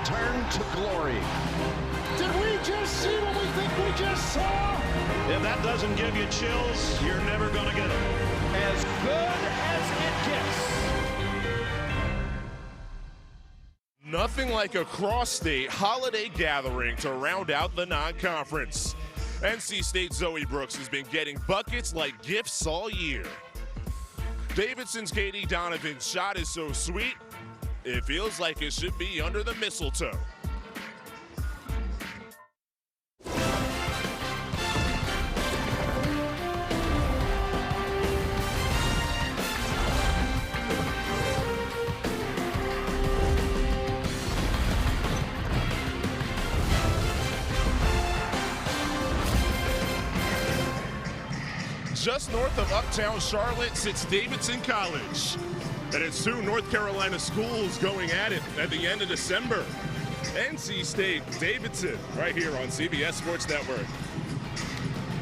return to glory. Did we just see what we think we just saw? If that doesn't give you chills, you're never going to get them. As good as it gets. Nothing like a cross-state holiday gathering to round out the non-conference. NC State's Zoe Brooks has been getting buckets like gifts all year. Davidson's Katie Donovan's shot is so sweet, it feels like it should be under the mistletoe. Just north of uptown Charlotte sits Davidson College. And it's two North Carolina schools going at it at the end of December. NC State, Davidson, right here on CBS Sports Network.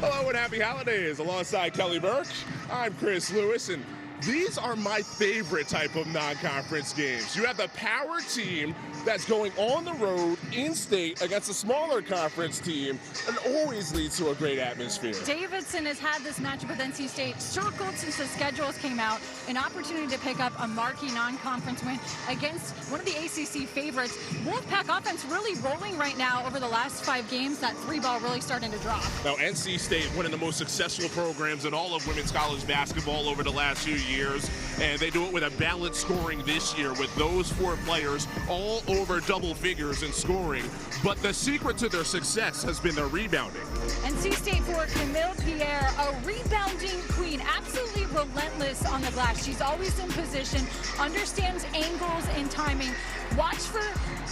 Hello and happy holidays. Alongside Kelly Burke, I'm Chris Lewis, and these are my favorite type of non-conference games. You have the power team that's going on the road in state against a smaller conference team, and always leads to a great atmosphere. Davidson has had this matchup with NC State circled since the schedules came out, an opportunity to pick up a marquee non-conference win against one of the ACC favorites. Wolfpack offense really rolling right now over the last 5 games. That 3-ball really starting to drop. Now, NC State, one of the most successful programs in all of women's college basketball over the last few years, and they do it with a balanced scoring this year with those 4 players all over double figures in scoring. But the secret to their success has been their rebounding. NC State for Camille Pierre, a rebounding queen, absolutely relentless on the glass. She's always in position, understands angles and timing. Watch for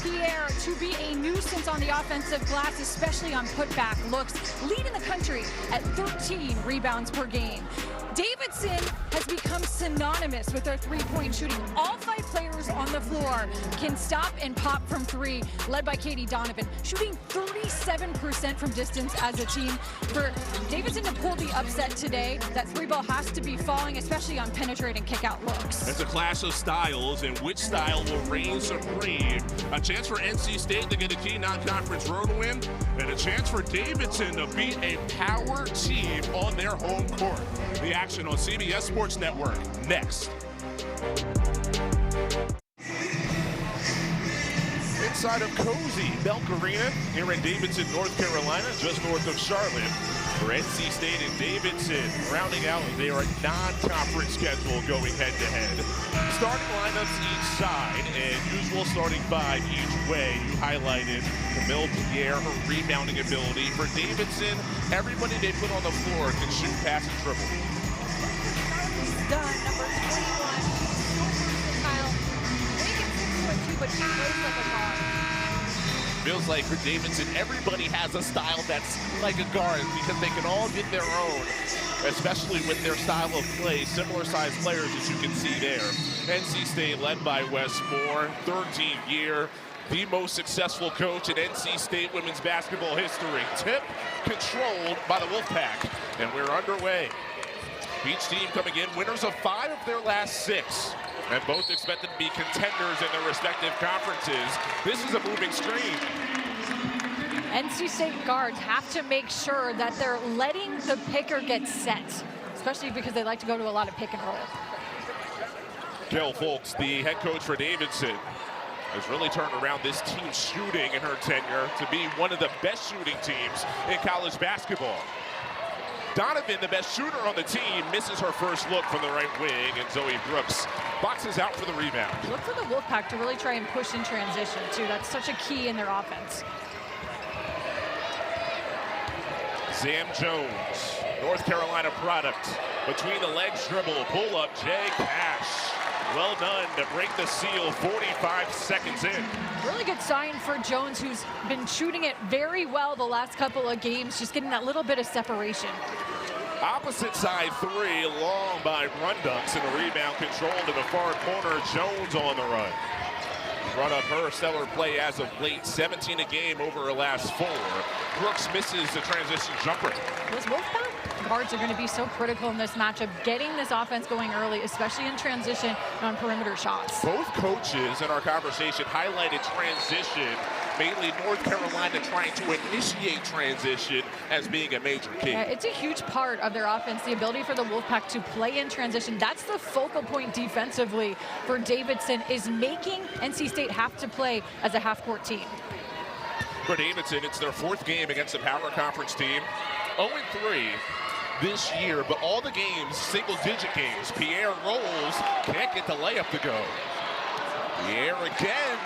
Pierre to be a nuisance on the offensive glass, especially on putback looks, leading the country at 13 rebounds per game. Davidson has become synonymous with their 3-point shooting. All 5 players on the floor can stop and pop from 3, led by Katie Donovan, shooting 37% from distance as a team. For Davidson to pull the upset today, that 3-ball has to be falling, especially on penetrating kick-out looks. It's a clash of styles, and which style will reign supreme. A chance for NC State to get a key non-conference road win, and a chance for Davidson to beat a power team on their home court. The action on CBS Sports Network next. Inside of cozy Belk Arena here in Davidson, North Carolina, just north of Charlotte, for NC State and Davidson rounding out their non-conference schedule going head-to-head. Starting lineups each side, and usual starting 5 each way. You highlighted Camille Pierre, her rebounding ability. For Davidson, everybody they put on the floor can shoot, pass, and dribble. Done, number 21. Kyle, they get 6'2", but she plays like a guard. Feels like for Davidson, everybody has a style that's like a guard because they can all get their own, especially with their style of play, similar sized players as you can see there. NC State led by Wes Moore, 13th year, the most successful coach in NC State women's basketball history. Tip controlled by the Wolfpack, and we're underway. Each team coming in winners of 5 of their last 6, and both expected to be contenders in their respective conferences. This is a moving screen. NC State guards have to make sure that they're letting the picker get set, especially because they like to go to a lot of pick and roll. Gail Folks, the head coach for Davidson, has really turned around this team's shooting in her tenure to be one of the best shooting teams in college basketball. Donovan, the best shooter on the team, misses her first look from the right wing, and Zoe Brooks boxes out for the rebound. Look for the Wolfpack to really try and push in transition, too. That's such a key in their offense. Sam Jones, North Carolina product. Between the legs dribble, pull up, Jay Cash. Well done to break the seal 45 seconds in. Really good sign for Jones, who's been shooting it very well the last couple of games, just getting that little bit of separation. Opposite side 3, long by Rundunks, and a rebound controlled to the far corner. Jones on the run. Run up her stellar play as of late, 17 a game over her last 4. Brooks misses the transition jumper. Was Wolfpack guards are going to be so critical in this matchup, getting this offense going early, especially in transition and on perimeter shots. Both coaches in our conversation highlighted transition, mainly North Carolina trying to initiate transition as being a major key. Yeah, it's a huge part of their offense, the ability for the Wolfpack to play in transition. That's the focal point defensively for Davidson, is making NC State have to play as a half-court team. For Davidson, it's their 4th game against the Power Conference team. 0-3 this year, but all the games, single-digit games. Pierre rolls, can't get the layup to go. Pierre again,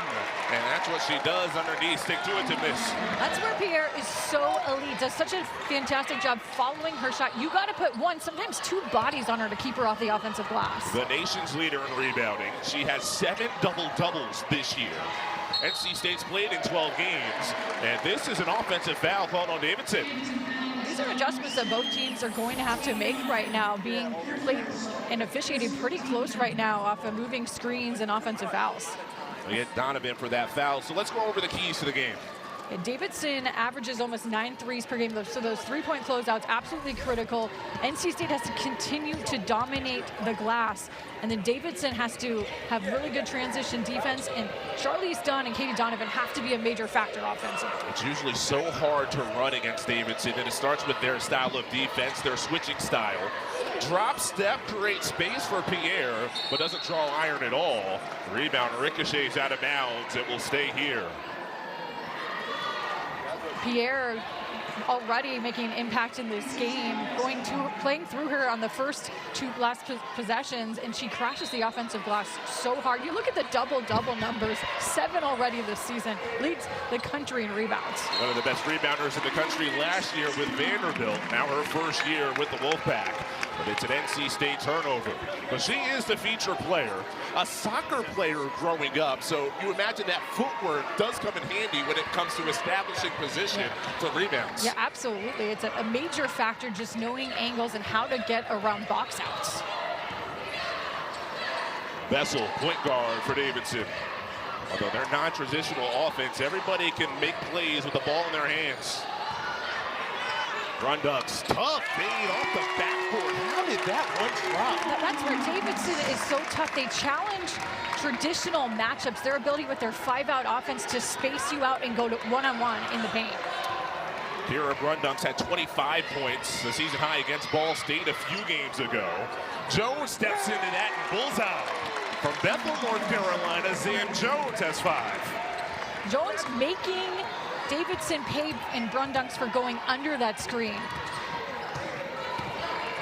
and that's what she does underneath. Stick to it to miss. That's where Pierre is so elite, does such a fantastic job following her shot. You got to put one, sometimes 2 bodies on her to keep her off the offensive glass. The nation's leader in rebounding. She has 7 double-doubles this year. NC State's played in 12 games, and this is an offensive foul called on Davidson. These are adjustments that both teams are going to have to make right now, being played and officiated pretty close right now off of moving screens and offensive fouls. We get Donovan for that foul, so let's go over the keys to the game. And Davidson averages almost 9 threes per game, so those 3-point closeouts absolutely critical. NC State has to continue to dominate the glass, and then Davidson has to have really good transition defense, and Charlize Dunn and Katie Donovan have to be a major factor offensively. It's usually so hard to run against Davidson, and it starts with their style of defense, their switching style. Drop step creates space for Pierre, but doesn't draw iron at all. Rebound ricochets out of bounds. It will stay here. Pierre already making an impact in this game, playing through her on the first 2 last possessions, and she crashes the offensive glass so hard. You look at the double-double numbers, 7 already this season, leads the country in rebounds. One of the best rebounders in the country last year with Vanderbilt, now her first year with the Wolfpack. But it's an NC State turnover. But she is the feature player, a soccer player growing up, so you imagine that footwork does come in handy when it comes to establishing position for rebounds. Yeah, absolutely. It's a major factor, just knowing angles and how to get around box outs. Vessel, point guard for Davidson. Although they're non-traditional offense, everybody can make plays with the ball in their hands. Brunducks, tough fade off the backboard. How did that one drop? That's where Davidson is so tough. They challenge traditional matchups, their ability with their 5-out offense to space you out and go to one-on-one in the paint. Kira Brunducks had 25 points, the season high against Ball State a few games ago. Jones steps into that and bullseye. From Bethel, North Carolina, Zan Jones has 5. Jones making Davidson pay in Brunducks for going under that screen.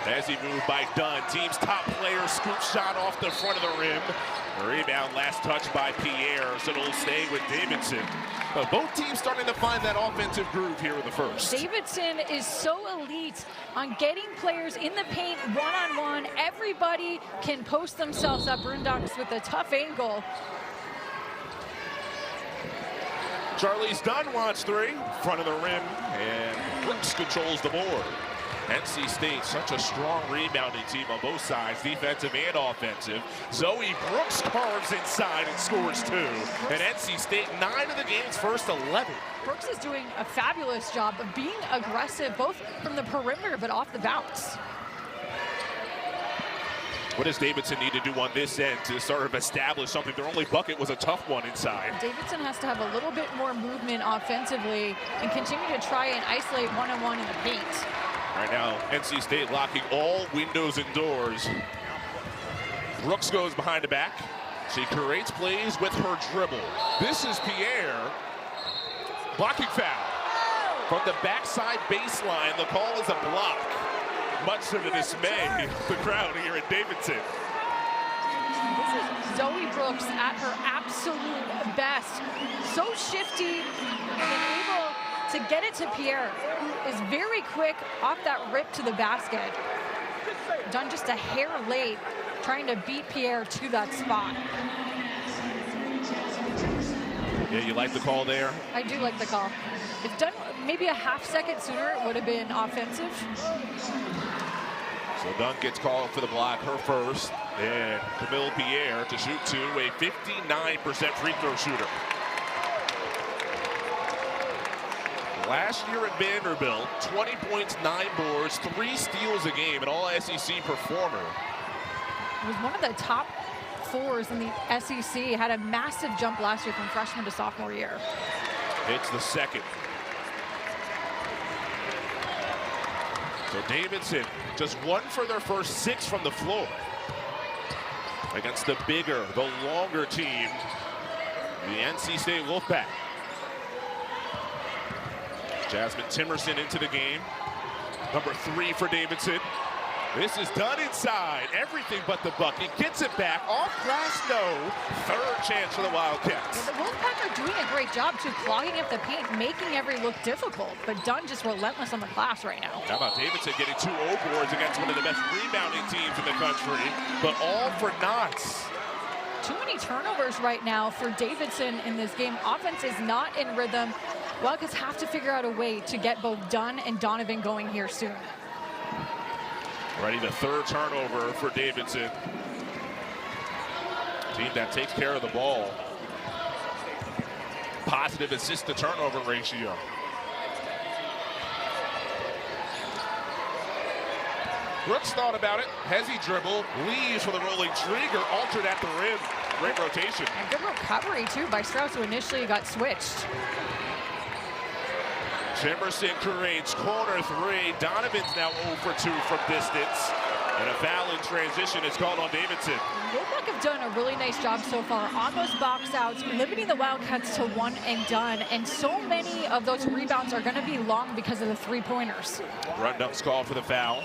As he moved by Dunn, team's top player, scoop shot off the front of the rim. The rebound last touch by Pierre, so it'll stay with Davidson. But both teams starting to find that offensive groove here in the first. Davidson is so elite on getting players in the paint one-on-one. Everybody can post themselves up. Brunducks with a tough angle. Charlize Dunn wants 3, front of the rim, and Brooks controls the board. NC State, such a strong rebounding team on both sides, defensive and offensive. Zoe Brooks carves inside and scores 2. And NC State, 9 of the game's first 11. Brooks is doing a fabulous job of being aggressive, both from the perimeter but off the bounce. What does Davidson need to do on this end to sort of establish something? Their only bucket was a tough one inside. Davidson has to have a little bit more movement offensively and continue to try and isolate one-on-one in the paint. Right now, NC State locking all windows and doors. Brooks goes behind the back. She creates plays with her dribble. This is Pierre. Blocking foul. From the backside baseline, the call is a block. Much to the dismay of the crowd here at Davidson. This is Zoe Brooks at her absolute best. So shifty and able to get it to Pierre, who is very quick off that rip to the basket. Done just a hair late, trying to beat Pierre to that spot. Yeah, you like the call there? I do like the call. If done maybe a half second sooner, it would have been offensive. So Dunn gets called for the block, her first. And Camille Pierre to shoot 2, a 59% free throw shooter. Last year at Vanderbilt, 20 points, 9 boards, 3 steals a game, an all-SEC performer. He was one of the top 4s in the SEC, had a massive jump last year from freshman to sophomore year. Hits the second. So Davidson just 1 for their first 6 from the floor against the bigger, the longer team, the NC State Wolfpack. Jasmine Timerson into the game. Number 3 for Davidson. This is done inside. Everything but the bucket. Gets it back. Off glass, no. Third chance for the Wildcats. Yeah, the Wolfpack are doing a great job, too, clogging up the paint, making every look difficult. But Dunn just relentless on the glass right now. How about Davidson getting 2 O-boards against one of the best rebounding teams in the country, but all for knots. Too many turnovers right now for Davidson in this game. Offense is not in rhythm. Wildcats have to figure out a way to get both Dunn and Donovan going here soon. Ready, the 3rd turnover for Davidson. Team that takes care of the ball. Positive assist to turnover ratio. Brooks thought about it. Hezzy dribble, leaves for the rolling trigger, altered at the rim. Great rotation. And good recovery, too, by Strauss, who initially got switched. Timerson creates corner 3. Donovan's now 0 for 2 from distance. And a foul in transition is called on Davidson. Wolfpack have done a really nice job so far on those box outs, limiting the Wildcats to 1 and done. And so many of those rebounds are going to be long because of the 3-pointers. Rundup's called for the foul.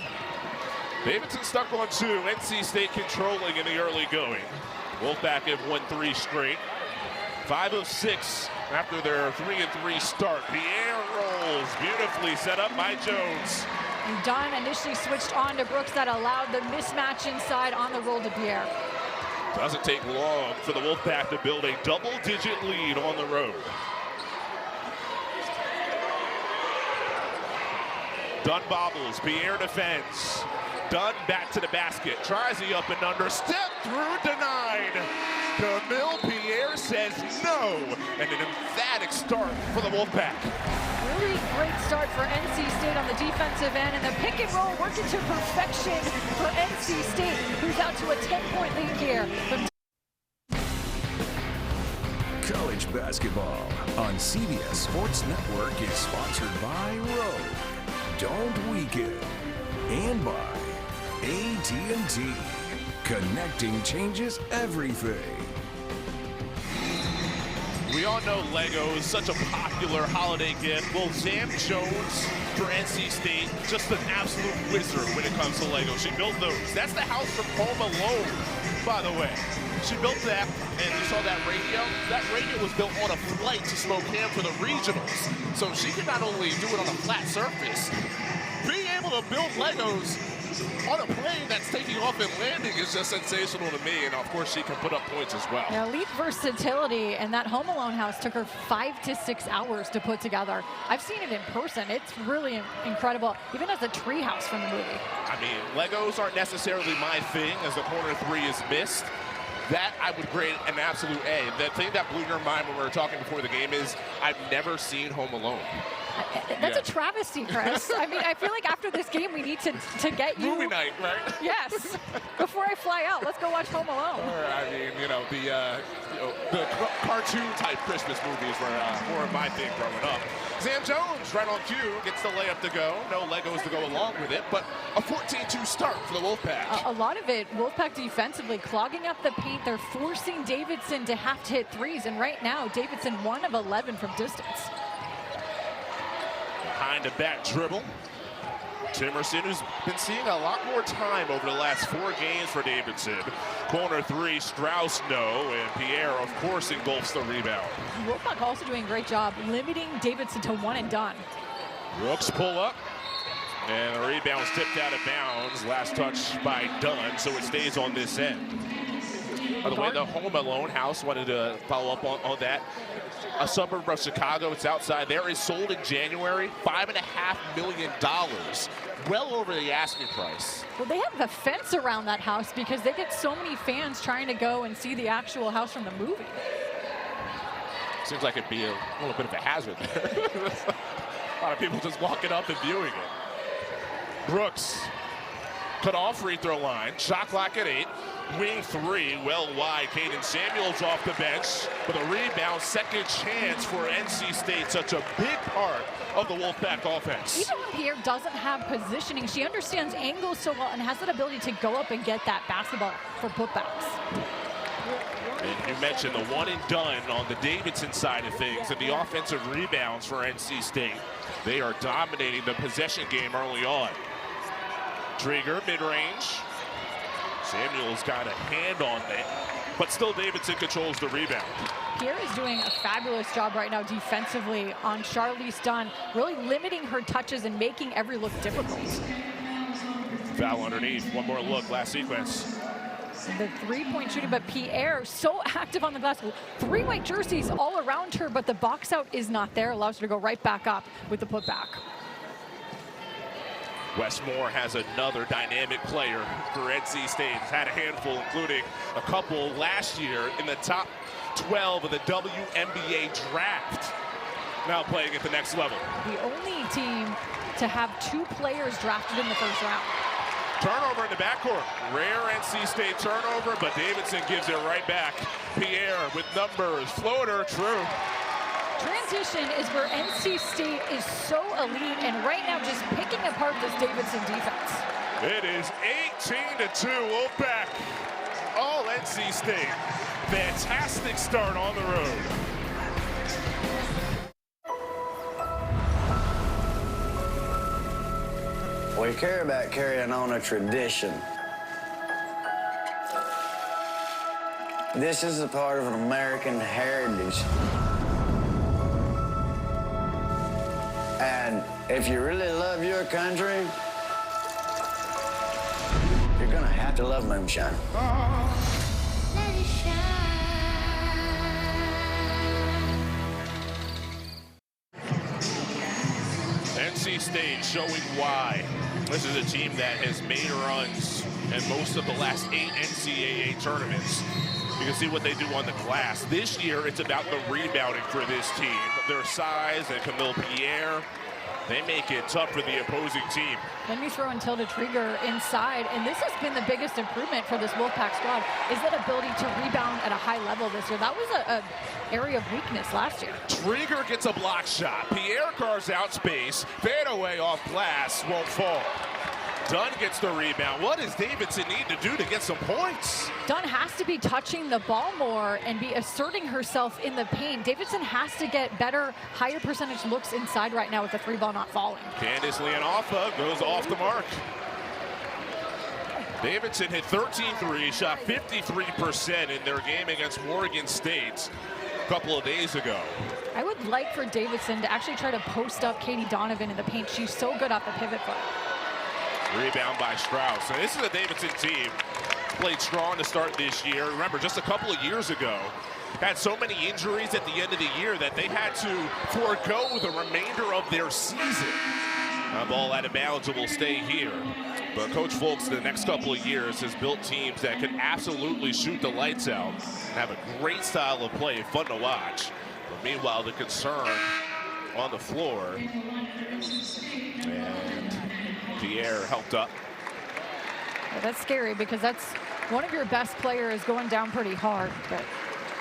Davidson stuck on 2. NC State controlling in the early going. Wolfpack have won 3 straight. 5 of 6 after their 3-3 start. Pierre rolls, beautifully set up by Jones. And Dunn initially switched on to Brooks. That allowed the mismatch inside on the roll to Pierre. Doesn't take long for the Wolfpack to build a double-digit lead on the road. Dunn bobbles, Pierre defends. Dunn back to the basket, tries the up and under, step through, denied. Camille Pierre says no, and an emphatic start for the Wolfpack. Really great start for NC State on the defensive end, and the pick and roll working to perfection for NC State, who's out to a 10-point lead here. College basketball on CBS Sports Network is sponsored by Rogue, Don't Weaken, and by AT&T. Connecting changes everything. We all know Lego is such a popular holiday gift. Well, Sam Jones for NC State, just an absolute wizard when it comes to Lego. She built those. That's the house from Home Alone, by the way. She built that, and you saw that radio? That radio was built on a flight to Spokane for the regionals. So she could not only do it on a flat surface, being able to build Legos on a plane that's taking off and landing is just sensational to me, and of course she can put up points as well. Yeah, elite versatility, and that Home Alone house took her 5 to 6 hours to put together. I've seen it in person. It's really incredible, even as a tree house from the movie. I mean, Legos aren't necessarily my thing, as the corner 3 is missed. That I would grade an absolute A. The thing that blew your mind when we were talking before the game is I've never seen Home Alone. That's a travesty, Chris. I mean, I feel like after this game, we need to get you. Movie night, right? Yes. Before I fly out, let's go watch Home Alone. Or, I mean, the cartoon type Christmas movies were more of my thing growing up. Sam Jones, right on cue, gets the layup to go. No Legos to go along with it, but a 14-2 start for the Wolfpack. A lot of it, Wolfpack defensively, clogging up the paint. They're forcing Davidson to have to hit threes, and right now, Davidson 1 of 11 from distance. Behind the back dribble. Timerson, who's been seeing a lot more time over the last 4 games for Davidson. Corner 3, Strauss no, and Pierre, of course, engulfs the rebound. Wolfpack also doing a great job limiting Davidson to 1 and done. Brooks pull up, and the rebound's tipped out of bounds. Last touch by Dunn, so it stays on this end. By the way, the Home Alone house, wanted to follow up on that. A suburb of Chicago, it's outside there, is sold in January, $5.5 million. Well over the asking price. Well, they have a fence around that house because they get so many fans trying to go and see the actual house from the movie. Seems like it'd be a little bit of a hazard there. A lot of people just walking up and viewing it. Brooks cut off free throw line. Shot clock at 8. Wing 3, well wide. Caden Samuels off the bench with a rebound. Second chance for NC State. Such a big part of the Wolfpack offense. Even when Pierre doesn't have positioning, she understands angles so well and has that ability to go up and get that basketball for putbacks. And you mentioned the one and done on the Davidson side of things and the offensive rebounds for NC State. They are dominating the possession game early on. Trigger, mid-range. Samuel's got a hand on it, but still Davidson controls the rebound. Pierre is doing a fabulous job right now defensively on Charlize Dunn, really limiting her touches and making every look difficult. Foul underneath, one more look, last sequence. The three-point shooting, but Pierre so active on the glass. 3 white jerseys all around her, but the box out is not there. Allows her to go right back up with the putback. Westmore has another dynamic player for NC State. He's had a handful, including a couple last year in the top 12 of the WNBA draft. Now playing at the next level. The only team to have 2 players drafted in the first round. Turnover in the backcourt. Rare NC State turnover, but Davidson gives it right back. Pierre with numbers. Floater, true. Transition is where NC State is so elite, and right now just picking apart this Davidson defense. It is 18-2 Wolfpack. All NC State. Fantastic start on the road. We care about carrying on a tradition. This is a part of an American heritage. And if you really love your country, you're gonna have to love moonshine. Let it shine. NC State showing why. This is a team that has made runs in most of the last 8 NCAA tournaments. You can see what they do on the glass. This year, it's about the rebounding for this team. Their size and Camille Pierre, they make it tough for the opposing team. Let me throw in Tilda Trigger inside, and this has been the biggest improvement for this Wolfpack squad, is that ability to rebound at a high level this year. That was an area of weakness last year. Trigger gets a block shot. Pierre carves out space. Fadeaway off glass, won't fall. Dunn gets the rebound. What does Davidson need to do to get some points? Dunn has to be touching the ball more and be asserting herself in the paint. Davidson has to get better, higher percentage looks inside right now with the 3 ball not falling. Candice Leonoffa goes off the mark. Davidson hit 13 threes, shot 53% in their game against Morgan State a couple of days ago. I would like for Davidson to actually try to post up Katie Donovan in the paint. She's so good off the pivot foot. Rebound by Strauss. And this is a Davidson team played strong to start this year. Remember, just a couple of years ago, had so many injuries at the end of the year that they had to forego the remainder of their season. Now, ball out of bounds and will stay here. But Coach Folks, the next couple of years, has built teams that can absolutely shoot the lights out and have a great style of play, fun to watch. But meanwhile, the concern on the floor, and Pierre helped up. Yeah, that's scary because that's one of your best players going down pretty hard, but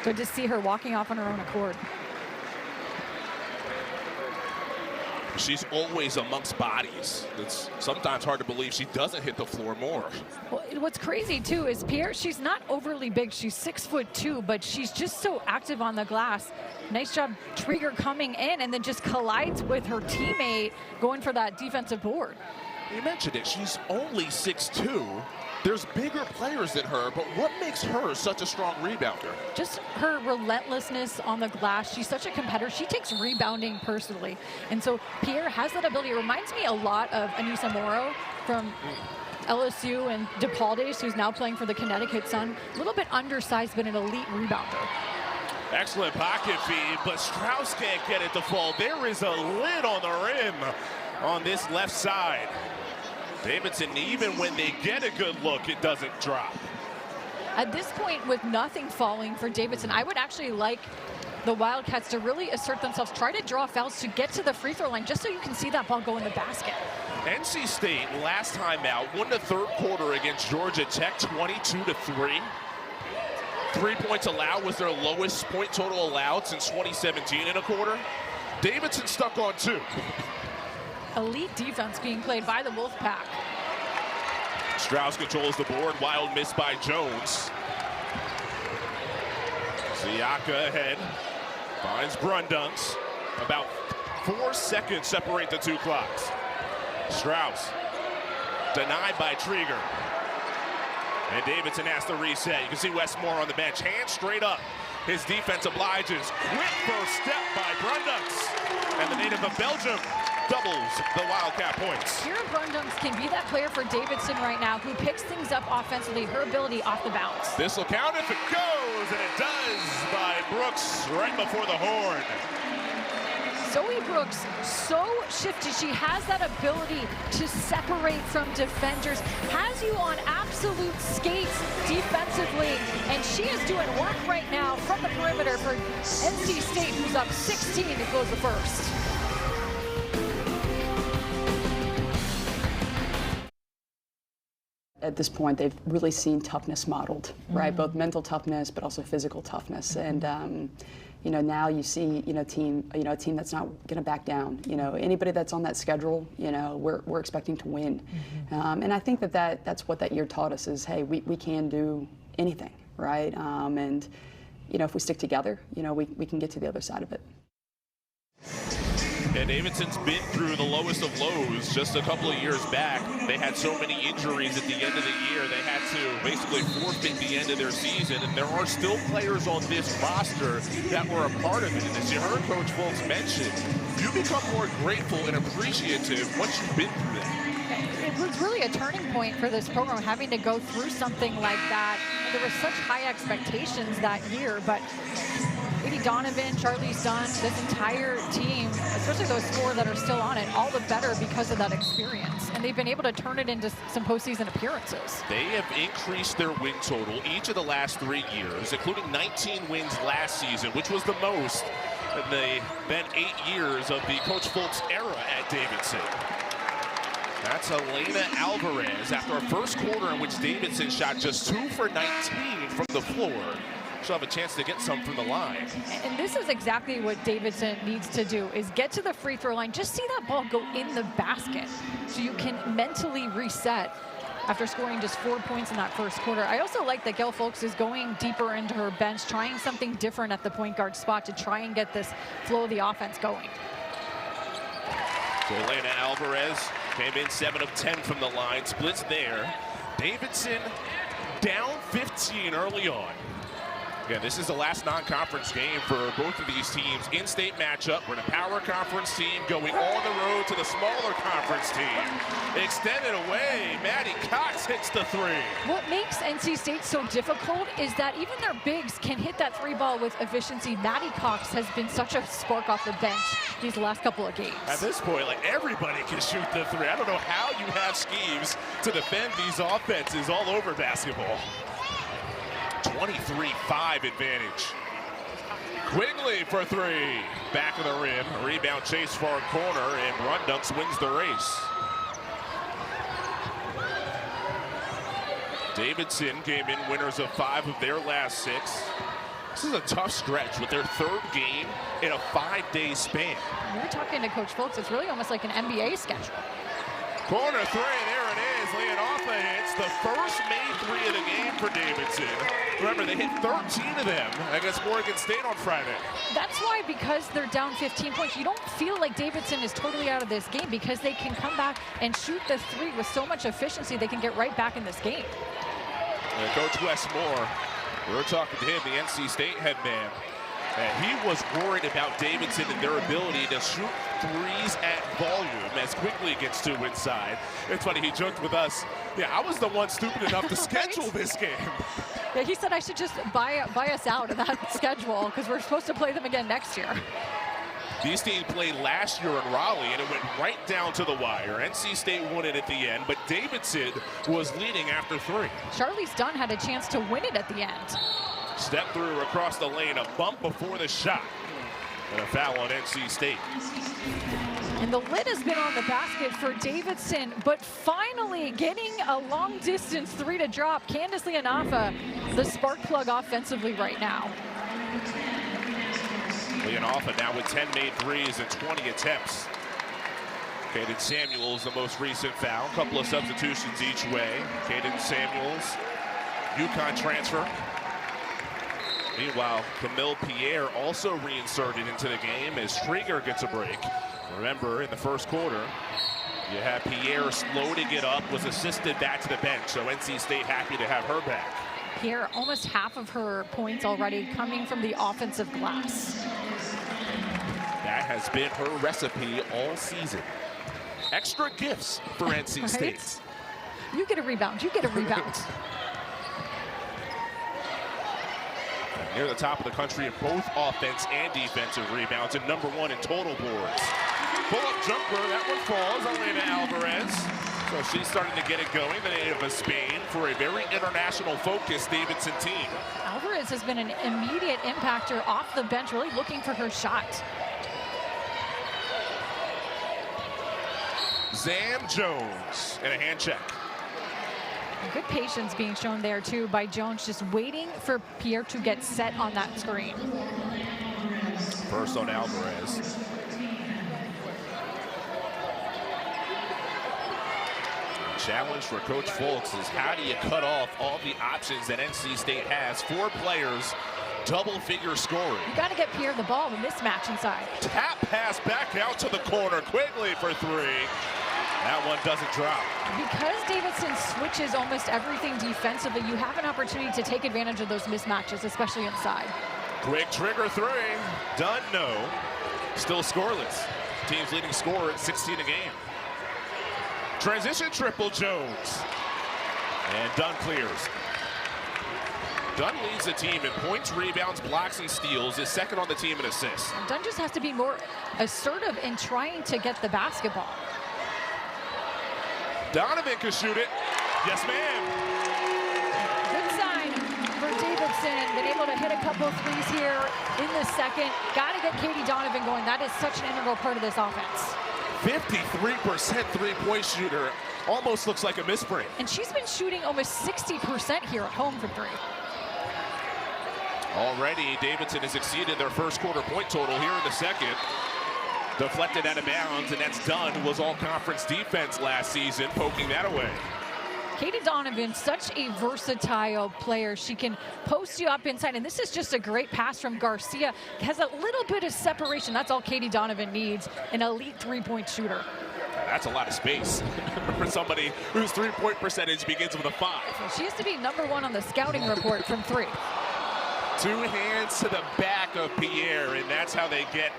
good to see her walking off on her own accord. She's always amongst bodies. It's sometimes hard to believe she doesn't hit the floor more. Well, what's crazy too is Pierre, she's not overly big. She's 6'2", but she's just so active on the glass. Nice job, Trigger coming in and then just collides with her teammate going for that defensive board. You mentioned it, she's only 6'2". There's bigger players than her, but what makes her such a strong rebounder? Just her relentlessness on the glass. She's such a competitor. She takes rebounding personally. And so Pierre has that ability. It reminds me a lot of Anissa Morrow from LSU and DePaul days, who's now playing for the Connecticut Sun. A little bit undersized, but an elite rebounder. Excellent pocket feed, but Strauss can't get it to fall. There is a lid on the rim on this left side. Davidson, even when they get a good look, it doesn't drop. At this point, with nothing falling for Davidson, I would actually like the Wildcats to really assert themselves, try to draw fouls to get to the free throw line, just so you can see that ball go in the basket. NC State, last time out, won the third quarter against Georgia Tech, 22-3. 3 points allowed was their lowest point total allowed since 2017 in a quarter. Davidson stuck on 2. Elite defense being played by the Wolfpack. Strauss controls the board. Wild miss by Jones. Siaka ahead. Finds Brundunks. About 4 seconds separate the 2 clocks. Strauss denied by Trieger. And Davidson has to reset. You can see Westmore on the bench. Hands straight up. His defense obliges. Quick first step by Brundunks. And the native of Belgium doubles the Wildcat points. Kira Brundunks can be that player for Davidson right now who picks things up offensively, her ability off the bounce. This will count if it goes, and it does by Brooks right before the horn. Zoe Brooks, so shifty. She has that ability to separate from defenders, has you on absolute skates defensively, and she is doing work right now from the perimeter for NC State, who's up 16 to close the first. At this point, they've really seen toughness modeled, right? Both mental toughness, but also physical toughness. And you know, now you see, a team that's not going to back down. Anybody that's on that schedule, we're expecting to win. And I think that's what that year taught us is, hey, we can do anything, right? And if we stick together, we can get to the other side of it. And Davidson's been through the lowest of lows just a couple of years back. They had so many injuries at the end of the year, they had to basically forfeit the end of their season. And there are still players on this roster that were a part of it. And as you heard Coach Foltz mention, you become more grateful and appreciative once you've been through that. It was really a turning point for this program, having to go through something like that. There were such high expectations that year, but Katie Donovan, Charlize Dunn, this entire team, especially those 4 that are still on it, all the better because of that experience. And they've been able to turn it into some postseason appearances. They have increased their win total each of the last 3 years, including 19 wins last season, which was the most in the then 8 years of the Coach Foltz era at Davidson. That's Elena Alvarez after a first quarter in which Davidson shot just 2 for 19 from the floor. She'll have a chance to get some from the line. And this is exactly what Davidson needs to do, is get to the free throw line. Just see that ball go in the basket so you can mentally reset after scoring just 4 points in that first quarter. I also like that Gail Folks is going deeper into her bench, trying something different at the point guard spot to try and get this flow of the offense going. So Elena Alvarez came in 7 of 10 from the line, splits there. Davidson down 15 early on. Yeah, this is the last non-conference game for both of these teams. In-state matchup. We're in a power conference team going on the road to the smaller conference team. Extended away. Maddie Cox hits the 3. What makes NC State so difficult is that even their bigs can hit that 3 ball with efficiency. Maddie Cox has been such a spark off the bench these last couple of games. At this point, like, everybody can shoot the 3. I don't know how you have schemes to defend these offenses all over basketball. 23-5 advantage. Quigley for 3. Back of the rim. A rebound chase far corner, and Brundunks wins the race. Davidson came in winners of 5 of their last 6. This is a tough stretch with their 3rd game in a 5-day span. We were talking to Coach Foltz. It's really almost like an NBA schedule. Corner 3, there it is. Leonofa hits the first made 3 of the game for Davidson. Remember, they hit 13 of them against Oregon State on Friday. That's why, because they're down 15 points, you don't feel like Davidson is totally out of this game, because they can come back and shoot the 3 with so much efficiency, they can get right back in this game. And Coach Westmore, we were talking to him, the NC State head man, and he was worried about Davidson and their ability to shoot 3s at volume as Quigley gets 2 inside. It's funny, he joked with us, yeah, I was the one stupid enough to schedule this game. Yeah, he said I should just buy us out of that schedule because we're supposed to play them again next year. These teams played last year in Raleigh, and it went right down to the wire. NC State won it at the end, but Davidson was leading after 3. Charlize Dunn had a chance to win it at the end. Step through across the lane, a bump before the shot. And a foul on NC State. And the lid has been on the basket for Davidson, but finally getting a long-distance three to drop. Candace Leonafa, the spark plug offensively right now. Leonafa now with 10 made threes and 20 attempts. Caden Samuels, the most recent foul. A couple of substitutions each way. Caden Samuels, UConn transfer. Meanwhile, Camille Pierre also reinserted into the game as Trigger gets a break. Remember, in the first quarter, you had Pierre slow to get up, was assisted back to the bench, so NC State happy to have her back. Pierre, almost half of her points already coming from the offensive glass. That has been her recipe all season. Extra gifts for NC Right? State. You get a rebound, you get a rebound. Near the top of the country in both offense and defensive rebounds, and #1 in total boards. Pull-up jumper, that one falls. Elena Alvarez. So she's starting to get it going, the native of Spain, for a very international-focused Davidson team. Alvarez has been an immediate impactor off the bench, really looking for her shot. Zam Jones, and a hand check. Good patience being shown there, too, by Jones, just waiting for Pierre to get set on that screen. First on Alvarez. Challenge for Coach Folks is how do you cut off all the options that NC State has? 4 players, double-figure scoring. You got to get Pierre the ball, the mismatch inside. Tap pass back out to the corner quickly for 3. That one doesn't drop. Because Davidson switches almost everything defensively, you have an opportunity to take advantage of those mismatches, especially inside. Quick trigger 3. Dunn, no. Still scoreless. Team's leading scorer at 16 a game. Transition triple Jones. And Dunn clears. Dunn leads the team in points, rebounds, blocks, and steals. Is second on the team in assists. And Dunn just has to be more assertive in trying to get the basketball. Donovan can shoot it. Yes, ma'am. Good sign for Davidson. Been able to hit a couple of threes here in the second. Got to get Katie Donovan going. That is such an integral part of this offense. 53% three-point shooter. Almost looks like a misprint. And she's been shooting almost 60% here at home from 3. Already, Davidson has exceeded their first quarter point total here in the second. Deflected out of bounds, and that's Dunn, who was all-conference defense last season, poking that away. Katie Donovan, such a versatile player. She can post you up inside, and this is just a great pass from Garcia. Has a little bit of separation. That's all Katie Donovan needs, an elite three-point shooter. That's a lot of space for somebody whose three-point percentage begins with a 5. She has to be #1 on the scouting report from 3. 2 hands to the back of Pierre, and that's how they get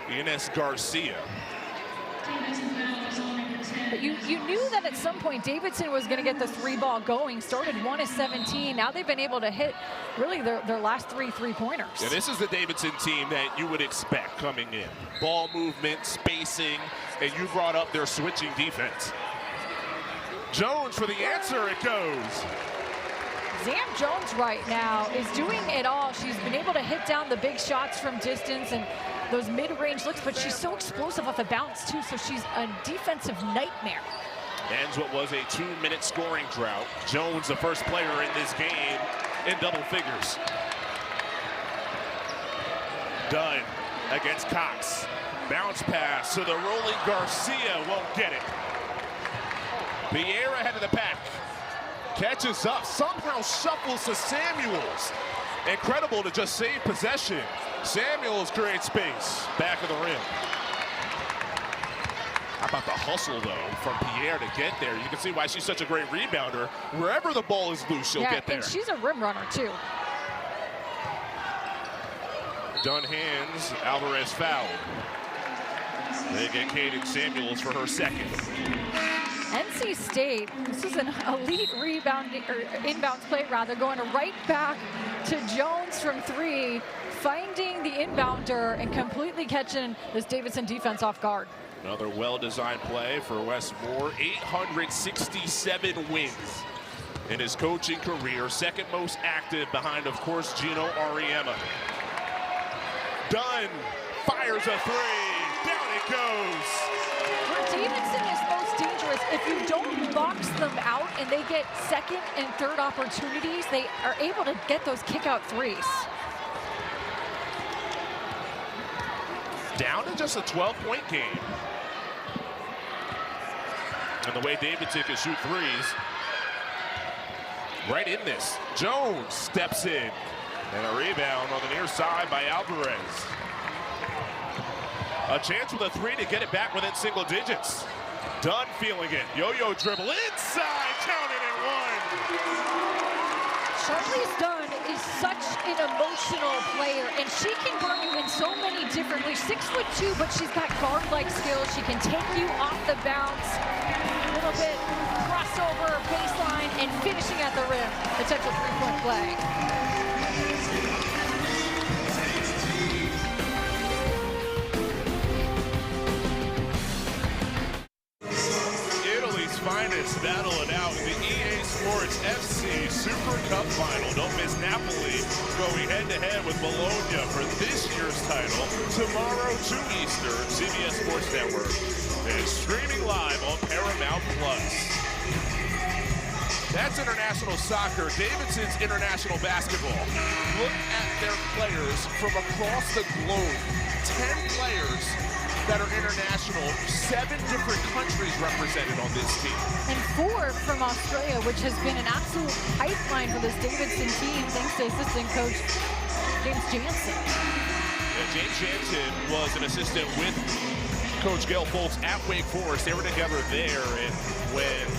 Ines Garcia. But you knew that at some point Davidson was going to get the 3-ball going. Started 1 of 17. Now they've been able to hit really their last 3 3-pointers. Yeah, this is the Davidson team that you would expect coming in. Ball movement, spacing, and you brought up their switching defense. Jones for the answer, it goes. Zam Jones right now is doing it all. She's been able to hit down the big shots from distance and those mid-range looks, but she's so explosive off a bounce too, so she's a defensive nightmare. Ends what was a 2-minute scoring drought. Jones, the first player in this game in double figures. Dunn against Cox. Bounce pass to the rolling Garcia, won't get it. Pierre ahead of the pack. Catches up, somehow shuffles to Samuels. Incredible to just save possession. Samuels creates space, back of the rim. How about the hustle, though, from Pierre to get there? You can see why she's such a great rebounder. Wherever the ball is loose, she'll get there. And she's a rim runner, too. Dunn hands, Alvarez fouled. They get Caden Samuels for her second. NC State, this is an elite rebounding, or inbounds play rather, going right back to Jones from 3, finding the inbounder and completely catching this Davidson defense off guard. Another well-designed play for Wes Moore. 867 wins in his coaching career. Second most active behind, of course, Gino Auriemma. Dunn Fires a three. Down it goes. Where Davidson is most dangerous, if you don't box them out and they get second and third opportunities, they are able to get those kick-out threes. Down to just a 12-point game. And the way Davidson can shoot threes, right in this. Jones steps in. And a rebound on the near side by Alvarez. A chance with a three to get it back within single digits. Dunn feeling it. Yo-yo dribble inside, count it and one. Charlize Dunn is such an emotional player, and she can burn you in so many different ways. 6'2", but she's got guard-like skills. She can take you off the bounce, a little bit crossover, baseline, and finishing at the rim. Potential three-point play. Finest battle it out in the EA Sports FC Super Cup Final. Don't miss Napoli going head-to-head with Bologna for this year's title tomorrow 2 Eastern. CBS Sports Network is streaming live on Paramount+. That's international soccer. Davidson's international basketball. Look at their players from across the globe. 10 players that are international, 7 different countries represented on this team. And 4 from Australia, which has been an absolute pipeline for this Davidson team, thanks to assistant coach James Jansen. Yeah, James Jansen was an assistant with Coach Gail Folks at Wake Forest. They were together there, and when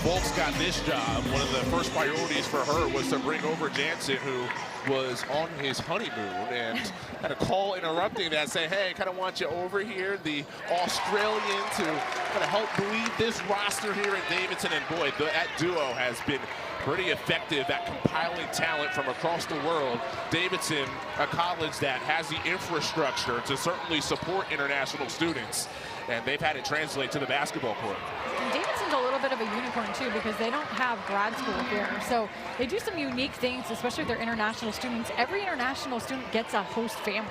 Folks got this job, one of the first priorities for her was to bring over Jansen, who was on his honeymoon, and had a call interrupting that, saying, hey, kind of want you over here, the Australian, to kind of help lead this roster here at Davidson. And boy, that duo has been pretty effective at compiling talent from across the world. Davidson, a college that has the infrastructure to certainly support international students, and they've had it translate to the basketball court. And Davidson's a little bit of a unicorn too, because they don't have grad school here. So they do some unique things, especially with their international students. Every international student gets a host family.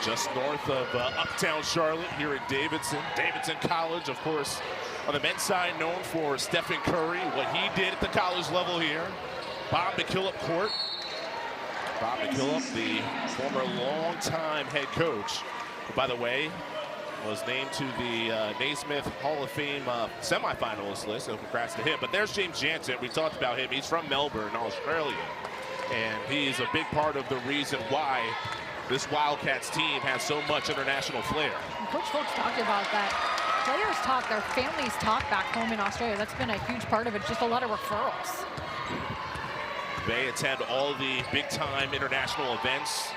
Just north of uptown Charlotte here at Davidson. Davidson College, of course, on the men's side, known for Stephen Curry, what he did at the college level here. Bob McKillop court. Bob McKillop, the former longtime head coach, who, by the way, was named to the Naismith Hall of Fame semifinalist list, so congrats to him. But there's James Jansen. We talked about him. He's from Melbourne, Australia, and he's a big part of the reason why this Wildcats team has so much international flair. And Coach Folks talked about that. Players talk, their families talk back home in Australia. That's been a huge part of it, just a lot of referrals. They attend all the big-time international events.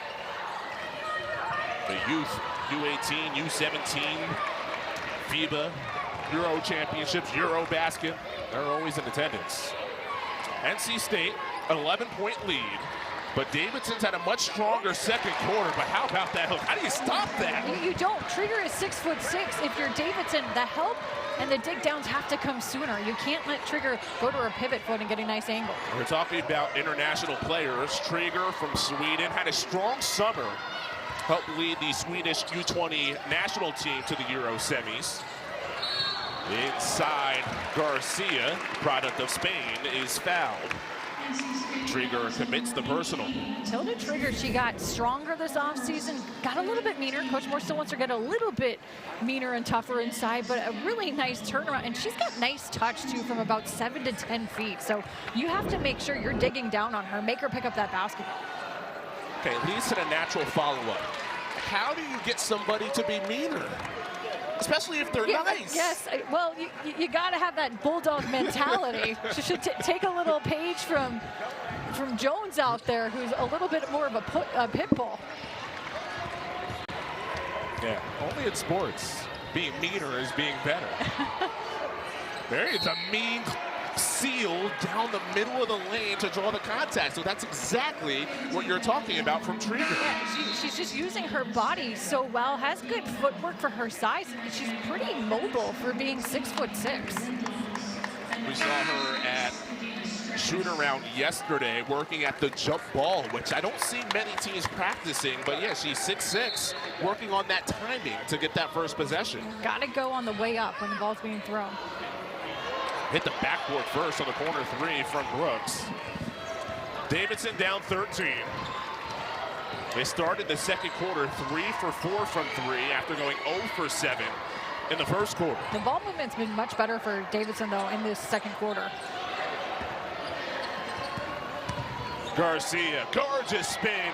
The youth, U18, U17, FIBA, Euro Championships, Eurobasket, they're always in attendance. NC State, an 11-point lead, but Davidson's had a much stronger second quarter. But how about that hook? How do you stop that? You don't. Trigger is 6'6". If you're Davidson, the help and the dig downs have to come sooner. You can't let Trigger go to her pivot foot and get a nice angle. We're talking about international players. Trigger from Sweden had a strong summer. Helped lead the Swedish U20 national team to the Euro semis. Inside, Garcia, product of Spain, is fouled. Trigger commits the personal. Tilda Trigger, she got stronger this offseason, got a little bit meaner. Coach Moore still wants her to get a little bit meaner and tougher inside, but a really nice turnaround. And she's got nice touch, too, from about 7 to 10 feet. So you have to make sure you're digging down on her, make her pick up that basketball. Okay, leads to the natural follow-up. How do you get somebody to be meaner? Especially if they're nice. Yes, well, you got to have that bulldog mentality. She should take a little page from Jones out there, who's a little bit more of a pit bull. Yeah, only in sports, being meaner is being better. There is a mean seal down the middle of the lane to draw the contact. So that's exactly what you're talking about from Trigger. Yeah, she's just using her body so well, has good footwork for her size. She's pretty mobile for being 6'6". We saw her at shoot-around yesterday working at the jump ball, which I don't see many teams practicing, but yeah, she's 6'6", working on that timing to get that first possession. Got to go on the way up when the ball's being thrown. Hit the backboard first on the corner three from Brooks. Davidson down 13. They started the second quarter 3 for 4 from 3 after going 0 for 7 in the first quarter. The ball movement's been much better for Davidson, though, in this second quarter. Garcia, gorgeous spin.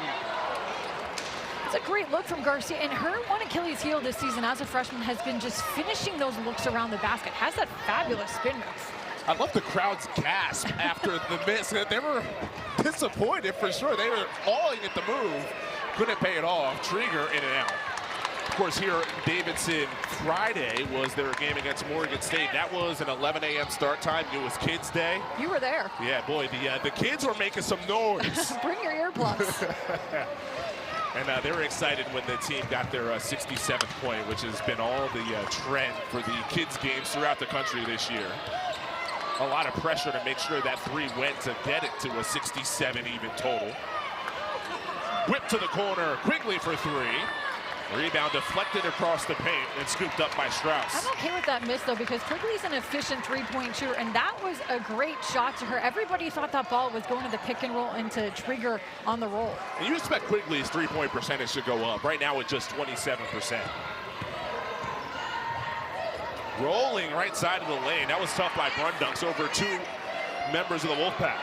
It's a great look from Garcia, and her one Achilles heel this season as a freshman has been just finishing those looks around the basket. Has that fabulous spin move. I love the crowd's gasp after the miss. They were disappointed for sure. They were awing at the move. Couldn't pay it off. Trigger in and out. Of course, here Davidson Friday was their game against Morgan State. That was an 11 a.m. start time. It was Kids Day. You were there. Yeah, boy, the kids were making some noise. Bring your earplugs. And they were excited when the team got their 67th point, which has been all the trend for the kids' games throughout the country this year. A lot of pressure to make sure that three went to get it to a 67 even total. Whip to the corner, Quigley for three. Rebound deflected across the paint and scooped up by Strauss. I'm okay with that miss, though, because Quigley's an efficient three-point shooter, and that was a great shot to her. Everybody thought that ball was going to the pick and roll and to Trigger on the roll. And you expect Quigley's three-point percentage to go up. Right now it's just 27%. Rolling right side of the lane. That was tough by Brundunks over two members of the Wolfpack.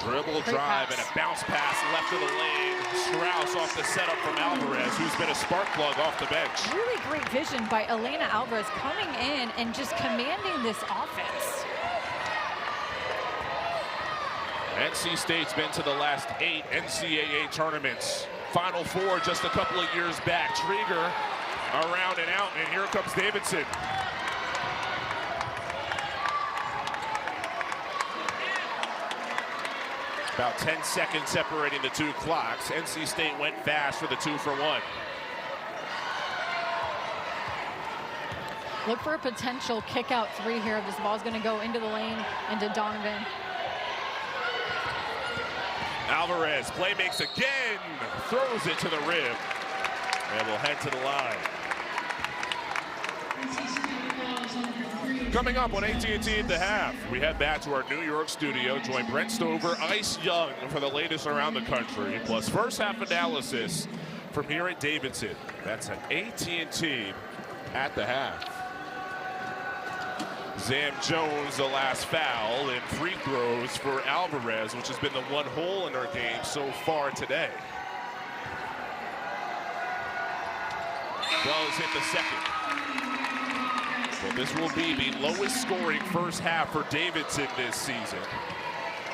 Dribble drive and a bounce pass left of the lane. Strauss off the setup from Alvarez, who's been a spark plug off the bench. Really great vision by Elena Alvarez coming in and just commanding this offense. NC State's been to the last 8 NCAA tournaments. Final 4 just a couple of years back. Trigger around and out, and here comes Davidson. About 10 seconds separating the two clocks. NC State went fast for the 2 for 1. Look for a potential kick-out three here. This ball's going to go into the lane and to Donovan. Alvarez, play makes again, throws it to the rim, and will head to the line. Coming up on AT&T at the half, we head back to our New York studio, join Brent Stover, Ice Young for the latest around the country, plus first half analysis from here at Davidson. That's an AT&T at the half. Zam Jones, the last foul, and free throws for Alvarez, which has been the one hole in her game so far today. Does hit the second. So this will be the lowest scoring first half for Davidson this season.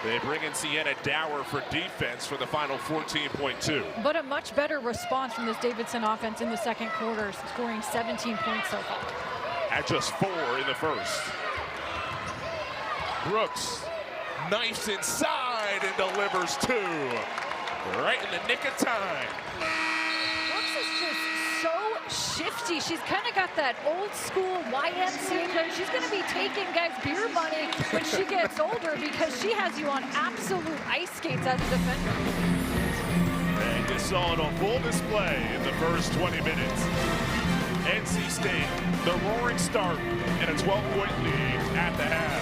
They bring in Sienna Dower for defense for the final 14.2. But a much better response from this Davidson offense in the second quarter, scoring 17 points so far. At just 4 in the first. Brooks knifes inside and delivers 2. Right in the nick of time. Brooks is just so shifty. She's kind of got that old school YMCA code. She's going to be taking guys' beer money when she gets older because she has you on absolute ice skates as a defender. And you saw it on full display in the first 20 minutes. NC State, the roaring start, and a 12-point lead at the half.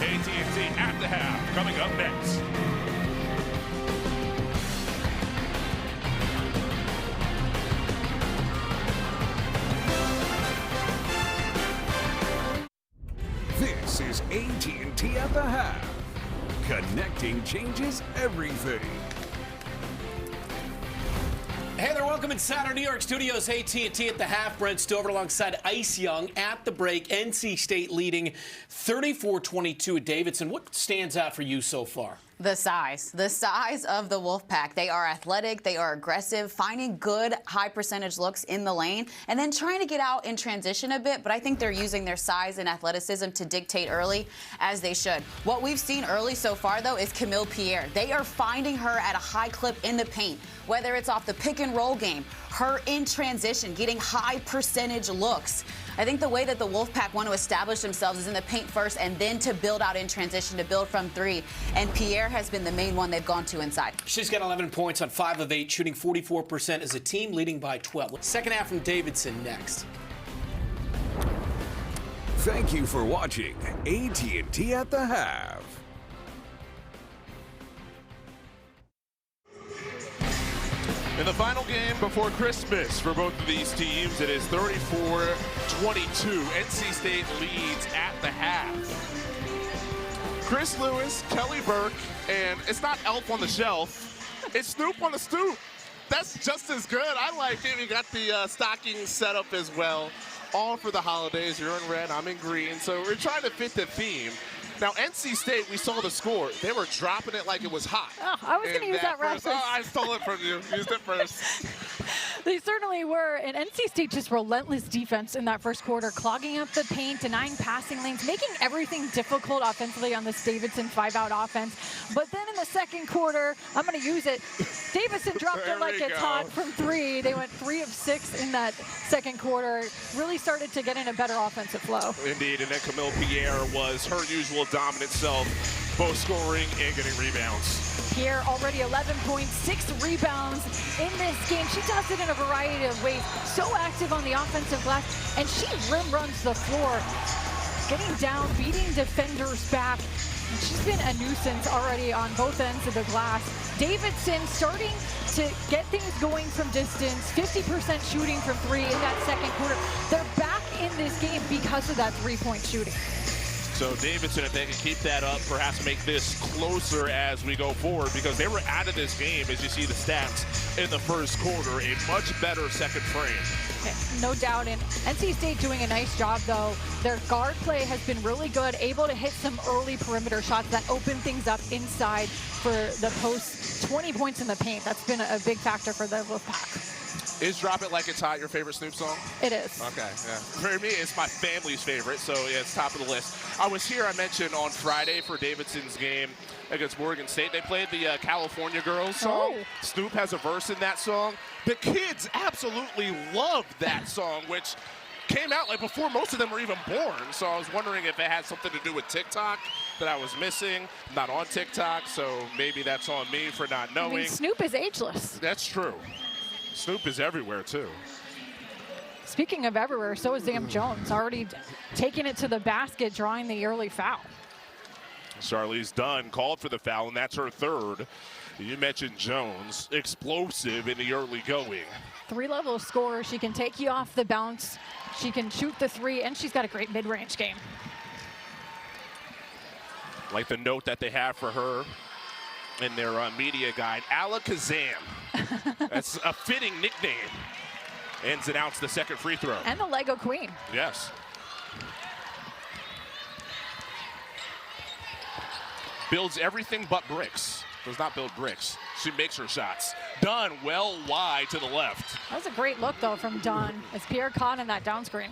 AT&T at the half, coming up next. This is AT&T at the half. Connecting changes everything. Hey there, welcome inside our New York studios. AT&T at the half. Brent Stover alongside Ice Young at the break. NC State leading 34-22 at Davidson. What stands out for you so far? The size of the Wolfpack. They are athletic, they are aggressive, finding good high percentage looks in the lane, and then trying to get out in transition a bit, but I think they're using their size and athleticism to dictate early, as they should. What we've seen early so far, though, is Camille Pierre. They are finding her at a high clip in the paint, whether it's off the pick and roll game, her in transition, getting high percentage looks. I think the way that the Wolfpack want to establish themselves is in the paint first and then to build out in transition, to build from three. And Pierre has been the main one they've gone to inside. She's got 11 points on 5 of 8, shooting 44% as a team, leading by 12. Second half from Davidson next. Thank you for watching AT&T at the Half. In the final game before Christmas for both of these teams, it is 34-22. NC State leads at the half. Chris Lewis, Kelly Burke, and it's not Elf on the Shelf, it's Snoop on the Stoop. That's just as good. I like it. We got the stocking set up as well. All for the holidays. You're in red, I'm in green. So we're trying to fit the theme. Now, NC State, we saw the score. They were dropping it like it was hot. Oh, I was going to use that reference. Oh, I stole it from you. Used it first. They certainly were. And NC State just relentless defense in that first quarter, clogging up the paint, denying passing lanes, making everything difficult offensively on this Davidson 5-out offense. But then in the second quarter, I'm going to use it. Davidson dropped it like it's hot from 3. They went 3 of 6 in that second quarter. Really started to get in a better offensive flow. Indeed. And then Camille Pierre was her usual dominant self, both scoring and getting rebounds. Pierre already 11 points, 6 rebounds in this game. She does it in a variety of ways. So active on the offensive glass, and she rim runs the floor, getting down, beating defenders back. And she's been a nuisance already on both ends of the glass. Davidson starting to get things going from distance, 50% shooting from 3 in that second quarter. They're back in this game because of that 3-point shooting. So Davidson, if they can keep that up, perhaps make this closer as we go forward, because they were out of this game, as you see the stats in the first quarter, a much better second frame. No doubt. And NC State doing a nice job, though. Their guard play has been really good, able to hit some early perimeter shots that open things up inside for the post. 20 points in the paint. That's been a big factor for the Wolfpack. Is Drop It Like It's Hot your favorite Snoop song? It is. Okay, yeah. For me, it's my family's favorite, so yeah, it's top of the list. I was here, I mentioned, on Friday for Davidson's game against Morgan State. They played the California Girls song. Oh. Snoop has a verse in that song. The kids absolutely loved that song, which came out like before most of them were even born. So I was wondering if it had something to do with TikTok that I was missing. I'm not on TikTok, so maybe that's on me for not knowing. I mean, Snoop is ageless. That's true. Snoop is everywhere, too. Speaking of everywhere, so is Zam Jones, already taking it to the basket, drawing the early foul. Charlize Dunn called for the foul, and that's her third. You mentioned Jones, explosive in the early going. 3-level scorer. She can take you off the bounce. She can shoot the 3, and she's got a great mid-range game. Like the note that they have for her in their media guide, Alakazam. That's a fitting nickname. Ends it out to the second free throw. And the Lego Queen. Yes. Builds everything but bricks. Does not build bricks. She makes her shots. Dunn well wide to the left. That was a great look, though, from Dunn as Pierre caught in that down screen.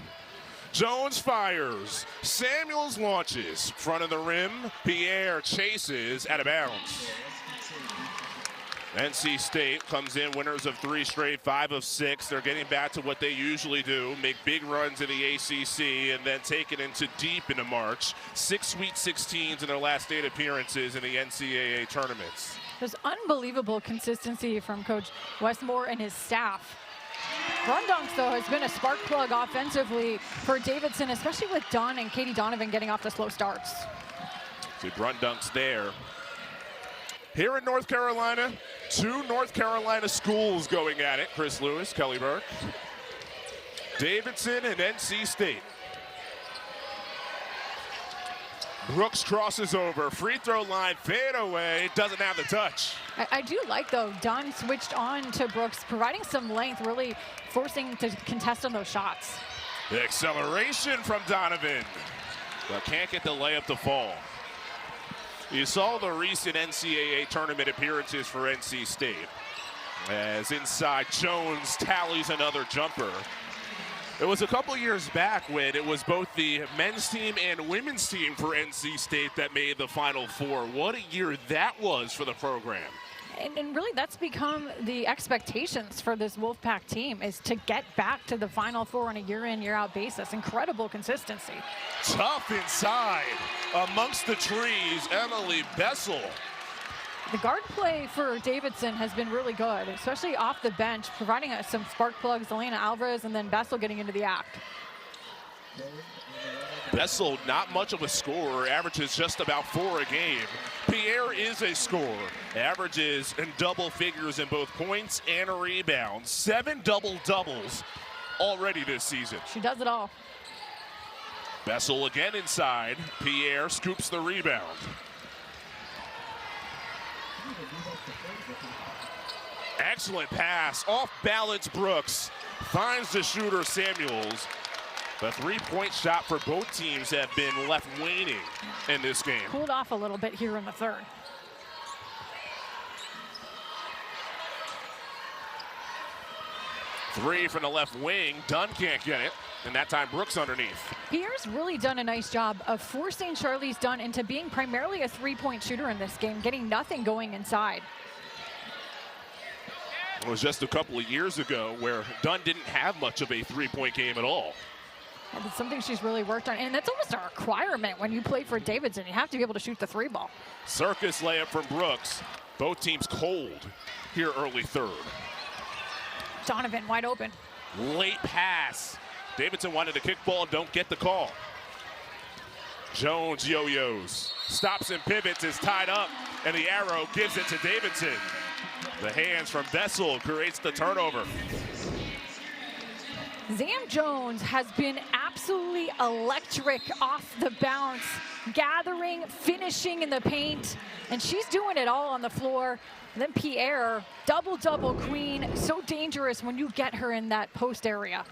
Jones fires. Samuels launches. Front of the rim. Pierre chases out of bounds. NC State comes in winners of 3 straight, 5 of 6. They're getting back to what they usually do, make big runs in the ACC, and then take it into deep into March. 6 Sweet 16s in their last 8 appearances in the NCAA tournaments. There's unbelievable consistency from Coach Westmore and his staff. Run dunks, though, has been a spark plug offensively for Davidson, especially with Dunn and Katie Donovan getting off to slow starts. See run dunks there. Here in North Carolina, 2 North Carolina schools going at it. Chris Lewis, Kelly Burke. Davidson and NC State. Brooks crosses over, free throw line, fade away, doesn't have the touch. I do like, though, Dunn switched on to Brooks, providing some length, really forcing to contest on those shots. The acceleration from Donovan, but can't get the layup to fall. You saw the recent NCAA tournament appearances for NC State. As inside Jones tallies another jumper. It was a couple years back when it was both the men's team and women's team for NC State that made the Final Four. What a year that was for the program. And really, that's become the expectations for this Wolfpack team, is to get back to the Final Four on a year-in, year-out basis. Incredible consistency. Tough inside. Amongst the trees, Emily Bessel. The guard play for Davidson has been really good, especially off the bench, providing some spark plugs. Elena Alvarez and then Bessel getting into the act. Bessel, not much of a scorer, averages just about 4 a game. Pierre is a scorer, averages in double figures in both points and rebounds. 7 double-doubles already this season. She does it all. Bessel again inside. Pierre scoops the rebound. Excellent pass, off balance Brooks, finds the shooter Samuels. The three-point shot for both teams have been left waning in this game. Cooled off a little bit here in the third. Three from the left wing, Dunn can't get it, and that time Brooks underneath. Pierre's really done a nice job of forcing Charlize Dunn into being primarily a three-point shooter in this game, getting nothing going inside. It was just a couple of years ago where Dunn didn't have much of a three-point game at all. And it's something she's really worked on, and that's almost a requirement when you play for Davidson. You have to be able to shoot the three ball. Circus layup from Brooks. Both teams cold here early third. Donovan wide open. Late pass. Davidson wanted a kickball, don't get the call. Jones yo-yos. Stops and pivots, is tied up, and the arrow gives it to Davidson. The hands from Bessel creates the turnover. Zam Jones has been absolutely electric off the bounce, gathering, finishing in the paint, and she's doing it all on the floor. And then Pierre, double-double queen, so dangerous when you get her in that post area.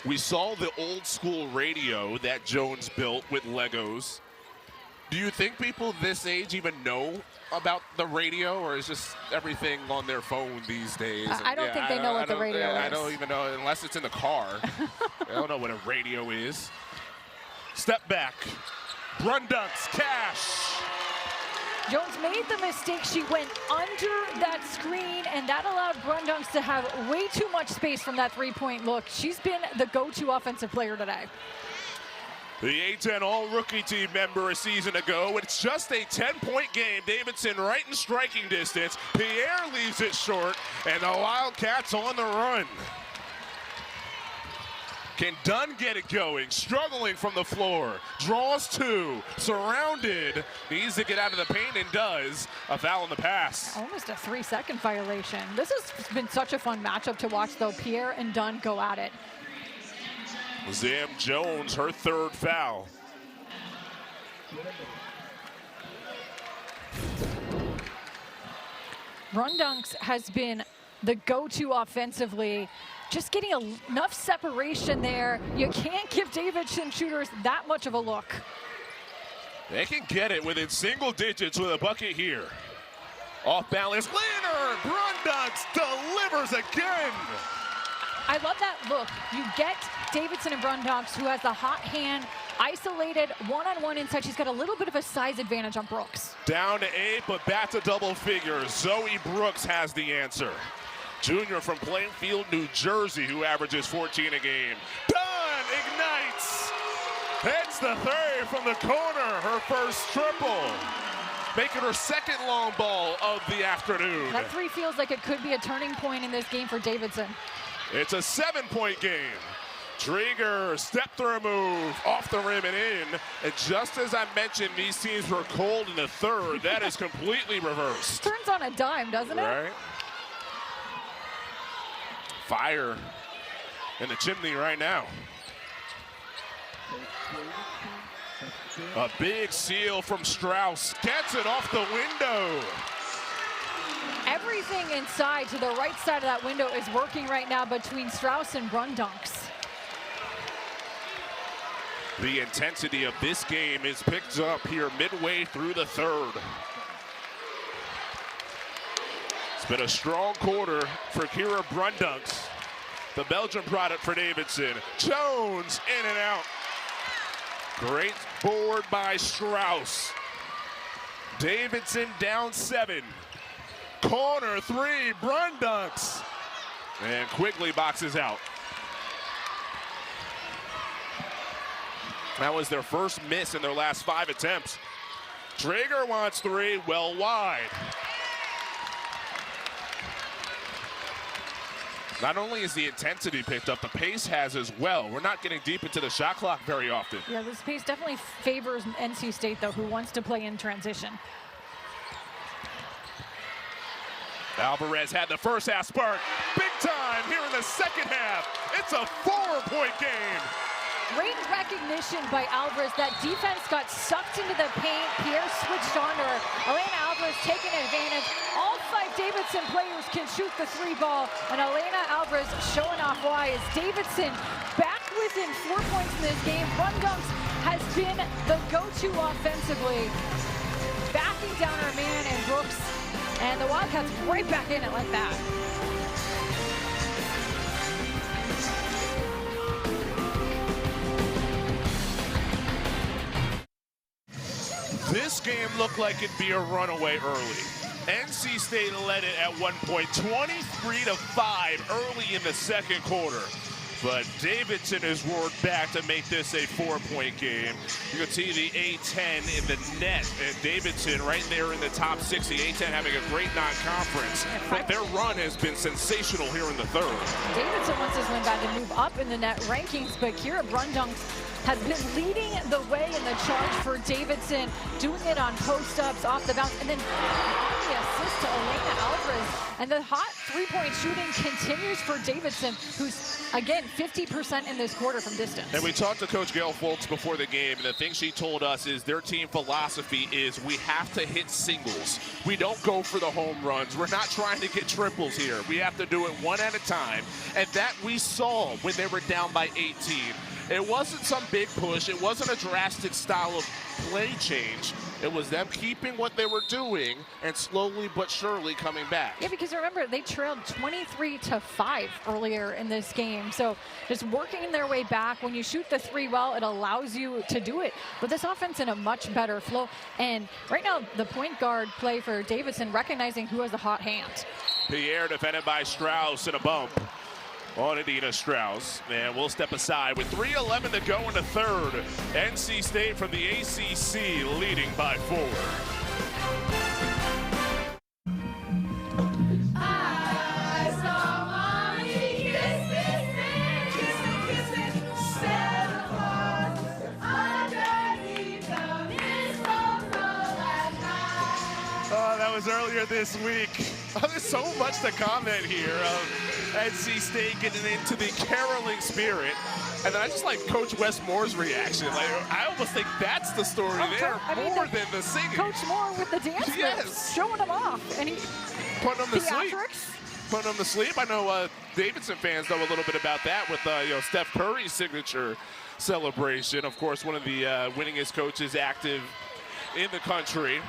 We saw the old school radio that Jones built with Legos. Do you think people this age even know about the radio, or is just everything on their phone these days? I don't think they know what the radio is. I don't even know, unless it's in the car. I don't know what a radio is. Step back. Brundunks, cash. Jones made the mistake. She went under that screen, and that allowed Brundunks to have way too much space from that three-point look. She's been the go-to offensive player today. The A-10 all-rookie team member a season ago. It's just a 10-point game. Davidson right in striking distance. Pierre leaves it short, and the Wildcats on the run. Can Dunn get it going? Struggling from the floor. Draws two. Surrounded. Needs to get out of the paint and does. A foul on the pass. Almost a 3-second violation. This has been such a fun matchup to watch, though. Pierre and Dunn go at it. Zam Jones, her third foul. Brundunks has been the go-to offensively. Just getting enough separation there. You can't give Davidson shooters that much of a look. They can get it within single digits with a bucket here. Off balance, Leonard Brundunks delivers again. I love that look. You get Davidson and Brundunks, who has the hot hand, isolated, one-on-one inside. She's got a little bit of a size advantage on Brooks. Down to 8, but back to double figures. Zoe Brooks has the answer. Junior from Plainfield, New Jersey, who averages 14 a game. Dunn ignites. Hits the three from the corner, her first triple. Making her second long ball of the afternoon. That three feels like it could be a turning point in this game for Davidson. It's a 7-point game. Trieger, step through move, off the rim and in. And just as I mentioned, these teams were cold in the third. That is completely reversed. Turns on a dime, doesn't it? Right. Fire in the chimney right now. A big seal from Strauss. Gets it off the window. Everything inside to the right side of that window is working right now between Strauss and Brundunks. The intensity of this game is picked up here midway through the third. It's been a strong quarter for Kira Brundunks, the Belgian product for Davidson. Jones in and out. Great board by Strauss. Davidson down 7. Corner three, Brundunks. And quickly boxes out. That was their first miss in their last 5 attempts. Traeger wants three, well wide. Not only is the intensity picked up, the pace has as well. We're not getting deep into the shot clock very often. Yeah, this pace definitely favors NC State, though, who wants to play in transition. Alvarez had the first half spark. Big time here in the second half. It's a 4-point game. Great recognition by Alvarez. That defense got sucked into the paint. Pierre switched on to her. Elena Alvarez taking advantage. All 5 Davidson players can shoot the 3 ball, and Elena Alvarez showing off why. As Davidson back within 4 points in this game. Brundunks has been the go-to offensively, backing down our man and Brooks, and the Wildcats right back in it like that. This game looked like it'd be a runaway early. NC State led it at one point, 23-5 early in the second quarter. But Davidson has roared back to make this a 4-point game. You can see the A-10 in the net, and Davidson right there in the top 6. The A-10 having a great non-conference, but their run has been sensational here in the third. Davidson wants this win back to move up in the net rankings, but Kira Brundunks has been leading the way in the charge for Davidson, doing it on post-ups, off the bounce, and then on the assist to Elena Alvarez. And the hot 3-point shooting continues for Davidson, who's, again, 50% in this quarter from distance. And we talked to Coach Gail Foltz before the game, and the thing she told us is their team philosophy is we have to hit singles. We don't go for the home runs. We're not trying to get triples here. We have to do it one at a time, and that we saw when they were down by 18. It wasn't some big push. It wasn't a drastic style of play change. It was them keeping what they were doing and slowly but surely coming back. Yeah, because remember, they trailed 23-5 earlier in this game. So just working their way back. When you shoot the 3 well, it allows you to do it. But this offense in a much better flow. And right now, the point guard play for Davidson, recognizing who has the hot hand. Pierre defended by Strauss and a bump on Adina Strauss, and we'll step aside with 3:11 to go in the third. NC State from the ACC leading by 4. Oh, that was earlier this week. Oh, there's so much to comment here of NC State getting into the caroling spirit. And then I just like Coach Wes Moore's reaction. Like, I almost think that's the story more than the singing. Coach Moore with the dance moves, showing them off. And he putting them to sleep. Putting them to sleep. I know Davidson fans know a little bit about that with Steph Curry's signature celebration. Of course, one of the winningest coaches active in the country.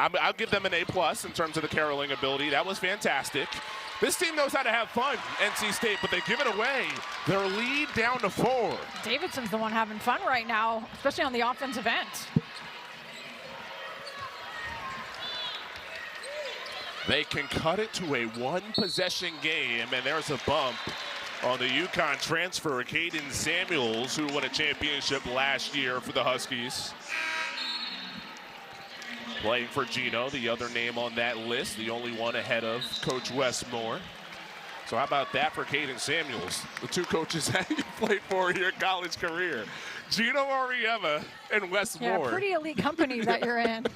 I'll give them an A+ in terms of the caroling ability. That was fantastic. This team knows how to have fun, NC State, but they give it away. Their lead down to 4. Davidson's the one having fun right now, especially on the offensive end. They can cut it to a 1-possession game, and there's a bump on the UConn transfer, Caden Samuels, who won a championship last year for the Huskies. Playing for Gino, the other name on that list, the only one ahead of Coach Wes Moore. So how about that for Caden Samuels, the 2 coaches that he played for in your college career. Gino Ariema and Wes Moore. Yeah, pretty elite company that you're in.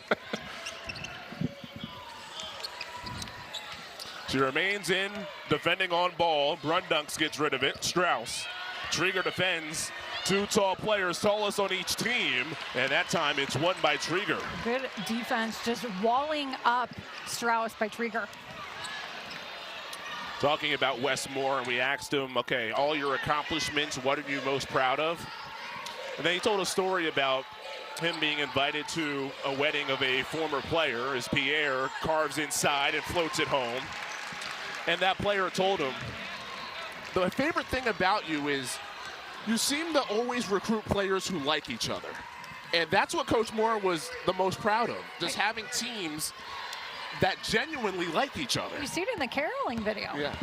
She remains in, defending on ball. Brundunks gets rid of it. Strauss. Trieger defends. 2 tall players, tallest on each team, and that time it's won by Trieger. Good defense, just walling up Strauss by Trieger. Talking about Wes Moore, and we asked him, okay, all your accomplishments, what are you most proud of? And then he told a story about him being invited to a wedding of a former player as Pierre carves inside and floats it home. And that player told him, the favorite thing about you is you seem to always recruit players who like each other. And that's what Coach Moore was the most proud of, just having teams that genuinely like each other. You see it in the caroling video. Yeah.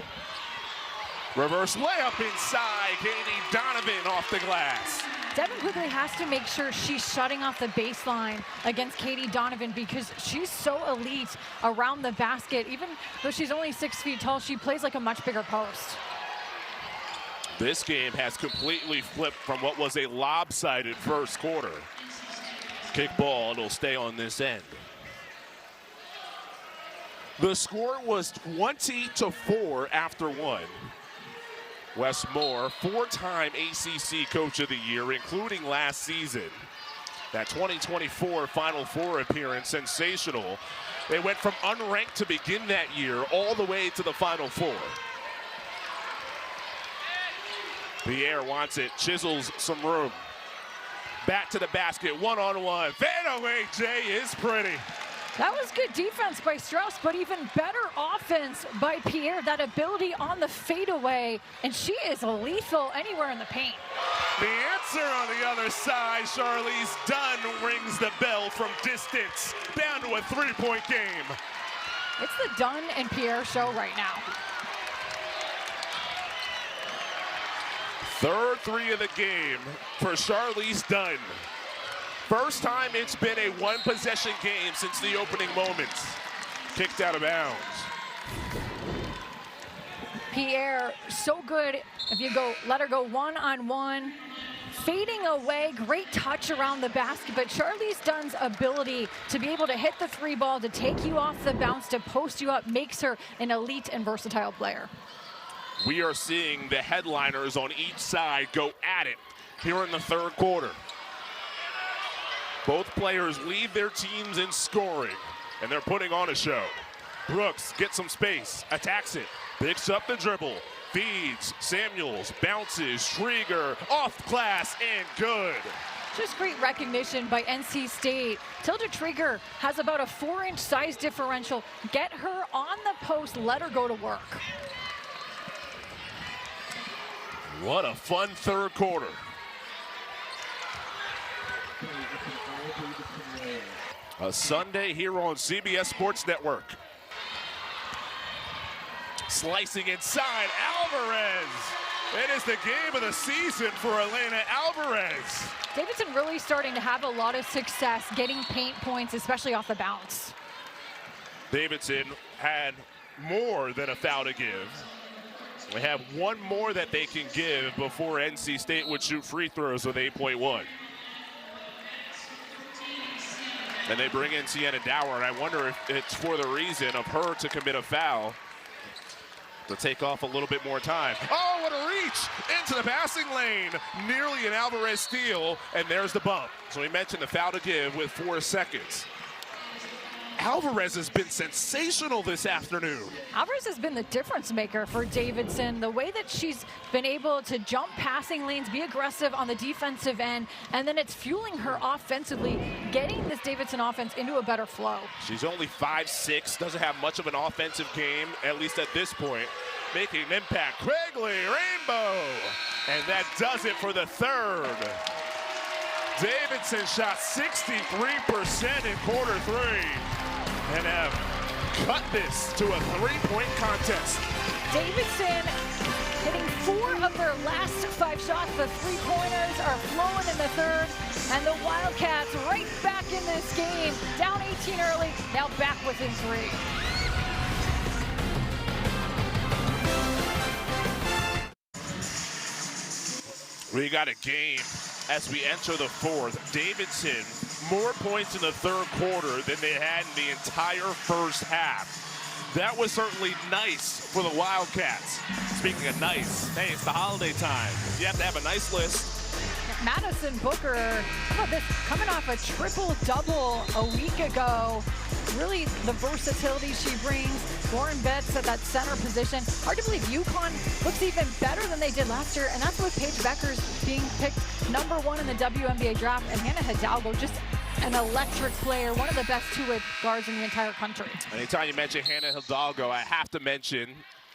Reverse layup inside. Katie Donovan off the glass. Devin quickly has to make sure she's shutting off the baseline against Katie Donovan because she's so elite around the basket. Even though she's only 6 feet tall, she plays like a much bigger post. This game has completely flipped from what was a lopsided first quarter. Kick ball, it'll stay on this end. The score was 20-4 after one. Wes Moore, 4-time ACC Coach of the Year, including last season. That 2024 Final Four appearance, sensational. They went from unranked to begin that year all the way to the Final Four. Pierre wants it, chisels some room. Back to the basket, one-on-one. Fadeaway Jay is pretty. That was good defense by Strauss, but even better offense by Pierre. That ability on the fadeaway, and she is lethal anywhere in the paint. The answer on the other side, Charlize Dunn rings the bell from distance, down to a three-point game. It's the Dunn and Pierre show right now. Third three of the game for Charlize Dunn. First time it's been a one-possession game since the opening moments. Kicked out of bounds. Pierre, so good if you go, let her go one-on-one. Fading away, great touch around the basket, but Charlize Dunn's ability to be able to hit the three ball, to take you off the bounce, to post you up, makes her an elite and versatile player. We are seeing the headliners on each side go at it here in the third quarter. Both players lead their teams in scoring, and they're putting on a show. Brooks gets some space, attacks it, picks up the dribble, feeds, Samuels, bounces, Schrieger, off glass, and good. Just great recognition by NC State. Tilda Trieger has about a 4-inch size differential. Get her on the post, let her go to work. What a fun third quarter. A Sunday here on CBS Sports Network. Slicing inside, Alvarez. It is the game of the season for Elena Alvarez. Davidson really starting to have a lot of success getting paint points, especially off the bounce. Davidson had more than a foul to give. They have one more that they can give before NC State would shoot free throws with 8.1. And they bring in Sienna Dower, and I wonder if it's for the reason of her to commit a foul to take off a little bit more time. Oh, what a reach into the passing lane. Nearly an Alvarez steal, and there's the bump. So we mentioned the foul to give with 4 seconds. Alvarez has been sensational this afternoon. Alvarez has been the difference maker for Davidson. The way that she's been able to jump passing lanes, be aggressive on the defensive end, and then it's fueling her offensively, getting this Davidson offense into a better flow. She's only 5'6", doesn't have much of an offensive game, at least at this point. Making an impact, Quigley, Rainbow, and that does it for the third. Davidson shot 63% in quarter three and have cut this to a three-point contest. Davidson hitting 4 of their last 5 shots. The three-pointers are flowing in the third, and the Wildcats right back in this game. Down 18 early, now back within 3. We got a game as we enter the fourth. Davidson, more points in the third quarter than they had in the entire first half. That was certainly nice for the Wildcats. Speaking of nice, hey, it's the holiday time. You have to have a nice list. Madison Booker, how about this, coming off a triple-double a week ago. Really the versatility she brings. Lauren Betts at that center position. Hard to believe UConn looks even better than they did last year, and that's with Paige Beckers being picked #1 in the WNBA draft, and Hannah Hidalgo, just an electric player, one of the best two-way guards in the entire country. Anytime you mention Hannah Hidalgo, I have to mention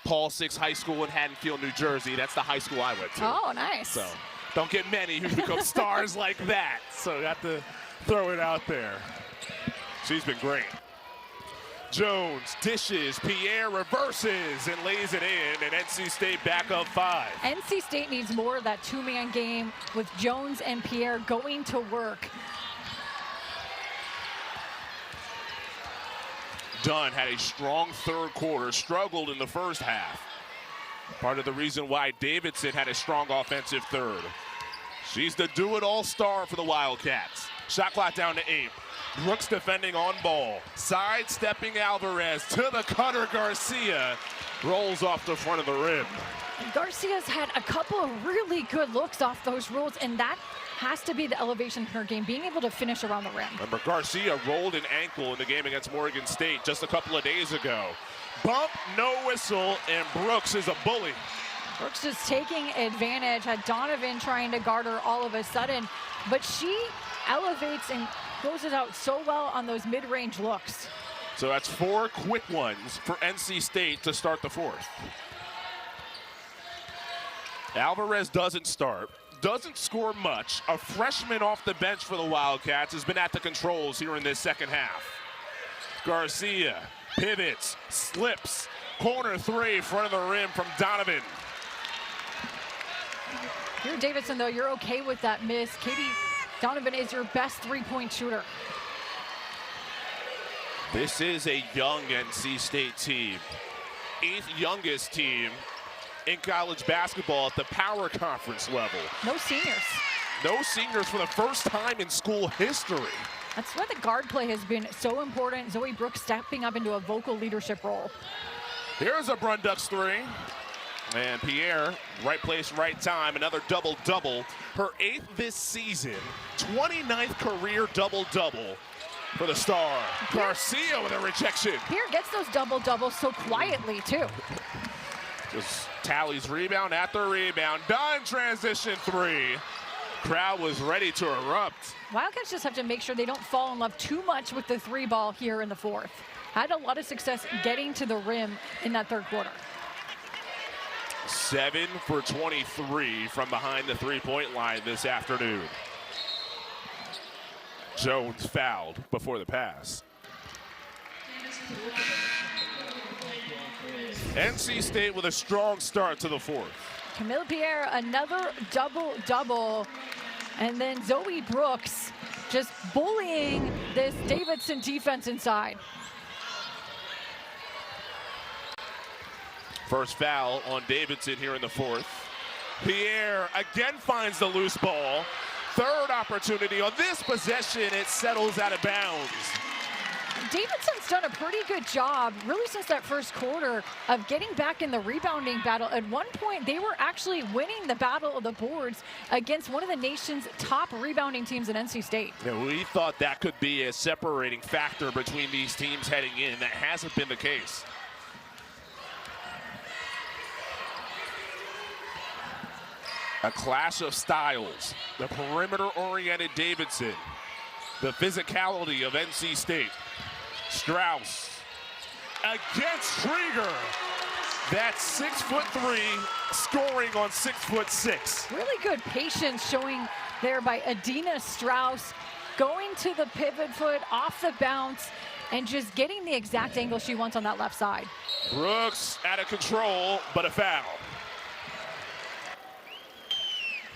Paul Six High School in Haddonfield, New Jersey. That's the high school I went to. Oh, nice. So don't get many who become stars like that. So I got to throw it out there. She's been great. Jones dishes, Pierre reverses and lays it in, and NC State back up 5. NC State needs more of that two-man game with Jones and Pierre going to work. Dunn had a strong third quarter, struggled in the first half. Part of the reason why Davidson had a strong offensive third. She's the do-it-all star for the Wildcats. Shot clock down to 8. Brooks defending on ball. Sidestepping Alvarez to the cutter. Garcia rolls off the front of the rim. Garcia's had a couple of really good looks off those rolls, and that has to be the elevation in her game, being able to finish around the rim. Remember, Garcia rolled an ankle in the game against Morgan State just a couple of days ago. Bump, no whistle, and Brooks is a bully. Brooks just taking advantage, had Donovan trying to guard her all of a sudden, but she elevates and closes out so well on those mid-range looks. So that's 4 quick ones for NC State to start the fourth. Alvarez doesn't start, doesn't score much. A freshman off the bench for the Wildcats has been at the controls here in this second half. Garcia pivots, slips, corner 3, front of the rim from Donovan. Here, Davidson, though, you're okay with that miss. Katie Donovan is your best three-point shooter. This is a young NC State team. 8th youngest team in college basketball at the power conference level. No seniors. No seniors for the first time in school history. That's why the guard play has been so important. Zoe Brooks stepping up into a vocal leadership role. Here's a Brunducks 3. And Pierre, right place, right time, another double-double. Her 8th this season, 29th career double-double for the star. Garcia with a rejection. Pierre gets those double-doubles so quietly, too. Just tallies rebound after rebound. Done, transition 3. Crowd was ready to erupt. Wildcats just have to make sure they don't fall in love too much with the 3 ball here in the fourth. Had a lot of success getting to the rim in that third quarter. 7 for 23 from behind the three-point line this afternoon. Jones fouled before the pass. NC State with a strong start to the fourth. Camille Pierre, another double-double. And then Zoe Brooks just bullying this Davidson defense inside. First foul on Davidson here in the fourth. Pierre again finds the loose ball. Third opportunity on this possession. It settles out of bounds. Davidson's done a pretty good job, really since that first quarter, of getting back in the rebounding battle. At one point, they were actually winning the battle of the boards against one of the nation's top rebounding teams in NC State. Yeah, we thought that could be a separating factor between these teams heading in. That hasn't been the case. A clash of styles. The perimeter-oriented Davidson. The physicality of NC State. Strauss against Krieger. That's 6'3", scoring on 6'6". Really good patience showing there by Adina Strauss, going to the pivot foot, off the bounce, and just getting the exact angle she wants on that left side. Brooks out of control, but a foul.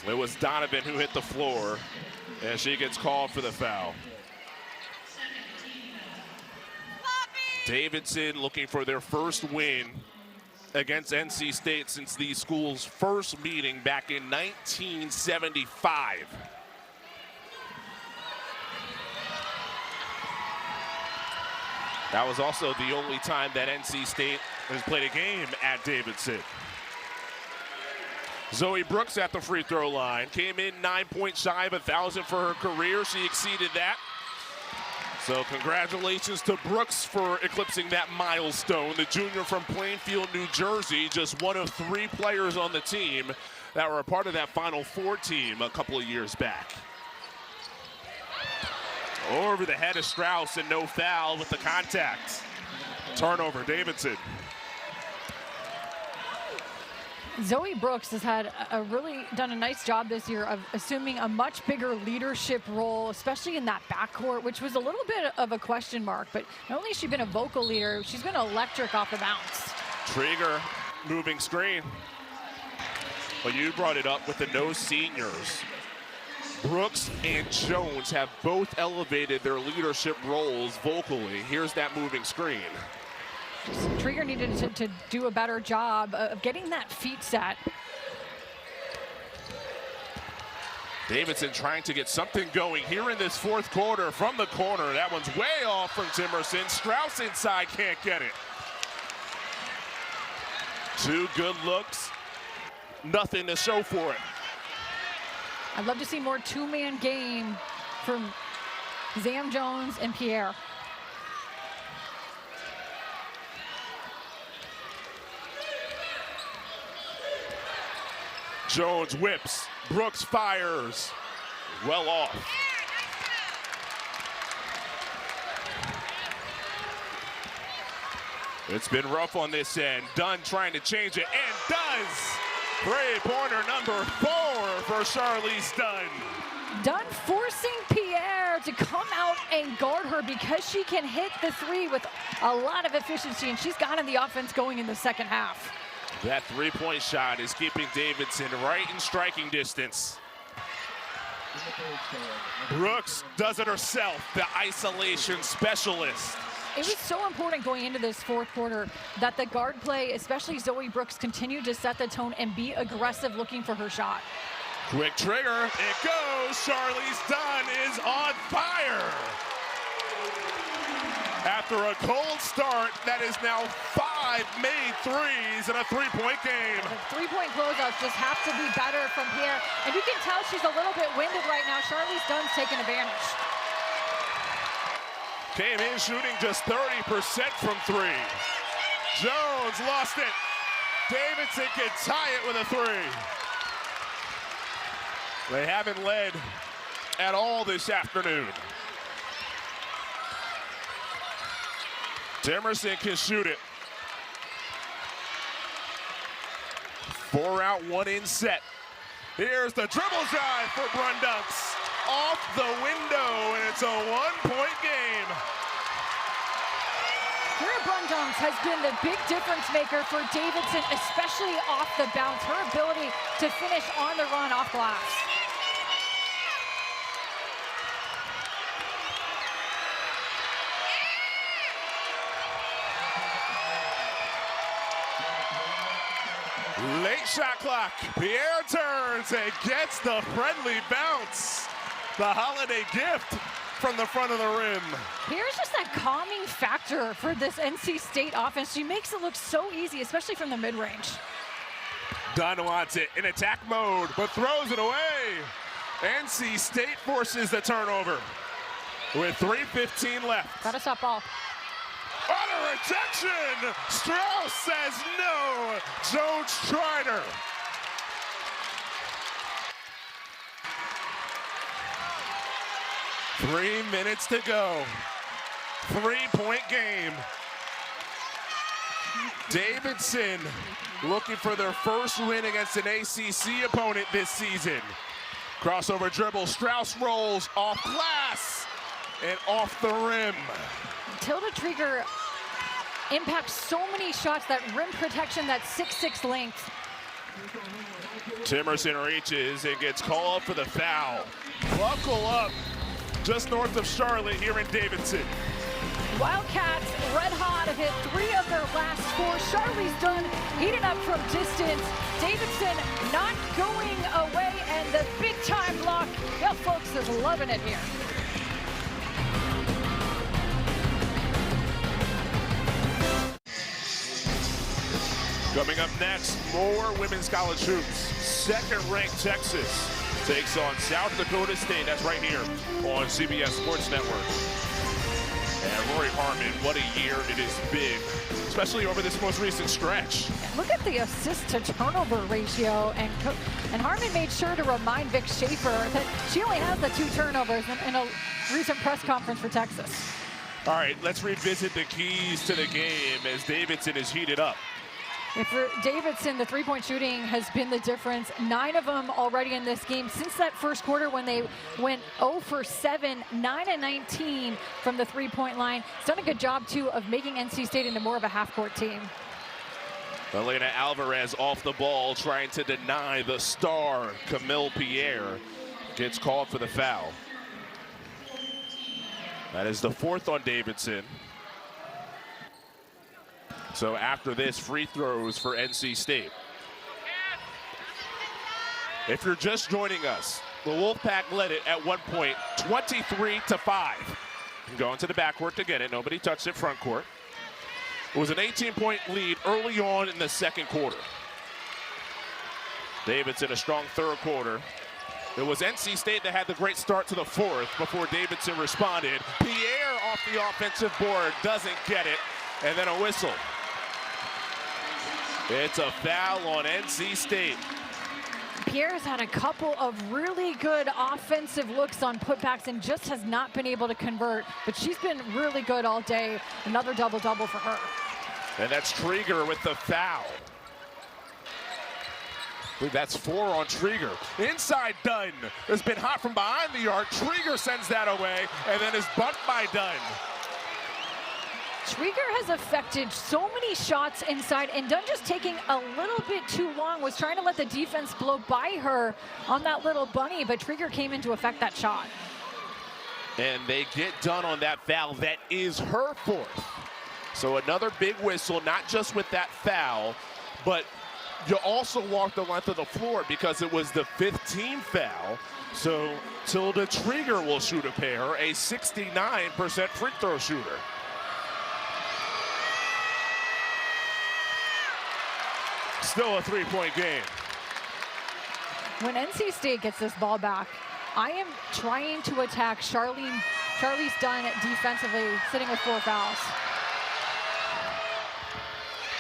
It was Donovan who hit the floor, and she gets called for the foul. Davidson looking for their first win against NC State since these schools' first meeting back in 1975. That was also the only time that NC State has played a game at Davidson. Zoe Brooks at the free throw line. Came in 9 points shy of 1,000 for her career. She exceeded that. So congratulations to Brooks for eclipsing that milestone. The junior from Plainfield, New Jersey, just one of 3 players on the team that were a part of that Final Four team a couple of years back. Over the head of Strauss and no foul with the contact. Turnover, Davidson. Zoe Brooks has had really done a nice job this year of assuming a much bigger leadership role, especially in that backcourt, which was a little bit of a question mark. But not only has she been a vocal leader, she's been electric off the bounce. Trigger moving screen. Well, you brought it up with the no seniors. Brooks and Jones have both elevated their leadership roles vocally. Here's that moving screen. Trigger needed to do a better job of getting that feet set. Davidson trying to get something going here in this fourth quarter from the corner. That one's way off from Timerson. Strauss inside, can't get it. Two good looks, nothing to show for it. I'd love to see more two-man game from Zam Jones and Pierre. Jones whips, Brooks fires, well off. It's been rough on this end. Dunn trying to change it, and does! Three-pointer number 4 for Charlize Dunn. Dunn forcing Pierre to come out and guard her because she can hit the three with a lot of efficiency, and she's gotten the offense going in the second half. That three-point shot is keeping Davidson right in striking distance. Brooks does it herself, the isolation specialist. It was so important going into this fourth quarter that the guard play, especially Zoe Brooks, continued to set the tone and be aggressive looking for her shot. Quick trigger, it goes. Charlize Dunn is on fire. After a cold start, that is now 5 made threes in a three-point game. The three-point closeouts just have to be better from Pierre. And you can tell she's a little bit winded right now. Charlize Dunn's taking advantage. Came in shooting just 30% from three. Jones lost it. Davidson can tie it with a three. They haven't led at all this afternoon. Timerson can shoot it. 4 out, 1 in set. Here's the dribble drive for Brundunks. Off the window, and it's a 1-point game. Kira Brundunks has been the big difference maker for Davidson, especially off the bounce. Her ability to finish on the run off glass. Late shot clock. Pierre turns and gets the friendly bounce. The holiday gift from the front of the rim. Here's just that calming factor for this NC State offense. She makes it look so easy, especially from the mid-range. Dunn wants it in attack mode, but throws it away. NC State forces the turnover with 3:15 left. Got to stop ball. On a rejection! Strauss says no. Jones tried her. Three minutes to go. 3-point game. Davidson looking for their first win against an ACC opponent this season. Crossover dribble. Strauss rolls off glass and off the rim. Tilda Trigger impacts so many shots, that rim protection, that 6'6" length. Timerson reaches and gets called for the foul. Buckle up just north of Charlotte here in Davidson. Wildcats red hot, have hit 3 of their last 4. Charlize Dunn heating up from distance. Davidson not going away, and the big time block. Yeah, folks is loving it here. Coming up next, more women's college hoops. Second-ranked Texas takes on South Dakota State. That's right here on CBS Sports Network. And Rory Harmon, what a year it has been, especially over this most recent stretch. Look at the assist-to-turnover ratio, and Harmon made sure to remind Vic Schaefer that she only has the 2 turnovers in a recent press conference for Texas. All right, let's revisit the keys to the game as Davidson is heated up. For Davidson, the three-point shooting has been the difference. 9 of them already in this game since that first quarter when they went 0 for 7, 9 of 19 from the three-point line. He's done a good job, too, of making NC State into more of a half-court team. Elena Alvarez off the ball, trying to deny the star, Camille Pierre. Gets called for the foul. That is the 4th on Davidson. So after this, free throws for NC State. If you're just joining us, the Wolfpack led it at one point, 23-5. Going to the backcourt to get it. Nobody touched it front court. It was an 18-point lead early on in the second quarter. Davidson a strong third quarter. It was NC State that had the great start to the 4th before Davidson responded. Pierre off the offensive board, doesn't get it, and then a whistle. It's a foul on NC State. Pierre's had a couple of really good offensive looks on putbacks and just has not been able to convert, but she's been really good all day. Another double-double for her. And that's Trieger with the foul. I believe that's 4 on Trieger. Inside Dunn has been hot from behind the arc. Trieger sends that away and then is bumped by Dunn. Trieger has affected so many shots inside, and Dunn just taking a little bit too long, was trying to let the defense blow by her on that little bunny, but Trieger came in to affect that shot. And they get Dunn on that foul. That is her 4th. So another big whistle, not just with that foul, but you also walk the length of the floor because it was the 5th team foul. So Tilda Trieger will shoot a pair, a 69% free throw shooter. Still a 3-point game. When NC State gets this ball back, I am trying to attack Charlize Dunn defensively, sitting with 4 fouls.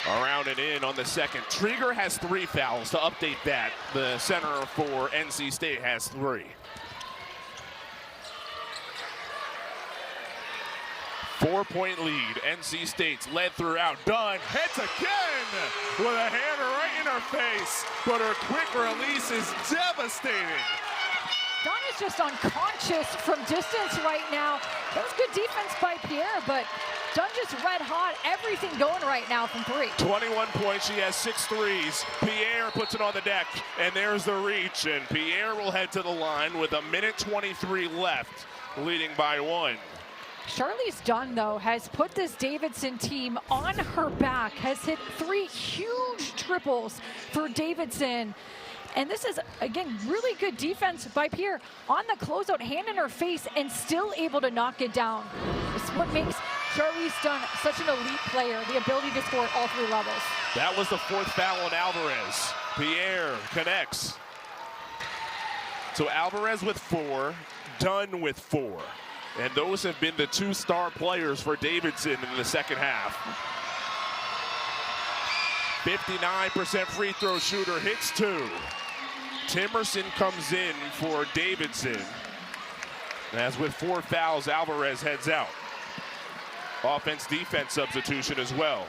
Around and in on the second. Trieger has 3 fouls. To update that, the center for NC State has 3. 4-point lead. NC State's led throughout. Dunn heads again with a hand right in her face, but her quick release is devastating. Dunn is just unconscious from distance right now. That was good defense by Pierre, but Dunn just red hot. Everything going right now from 3. 21 points. She has 6 threes. Pierre puts it on the deck, and there's the reach. And Pierre will head to the line with 1:23 left, leading by 1. Charlize Dunn, though, has put this Davidson team on her back, has hit 3 huge triples for Davidson. And this is, again, really good defense by Pierre on the closeout, hand in her face, and still able to knock it down. It's what makes Charlize Dunn such an elite player, the ability to score at all 3 levels. That was the 4th foul on Alvarez. Pierre connects. So Alvarez with 4, Dunn with 4. And those have been the 2 star players for Davidson in the second half. 59% free throw shooter, hits 2. Timerson comes in for Davidson. As with 4 fouls, Alvarez heads out. Offense-defense substitution as well.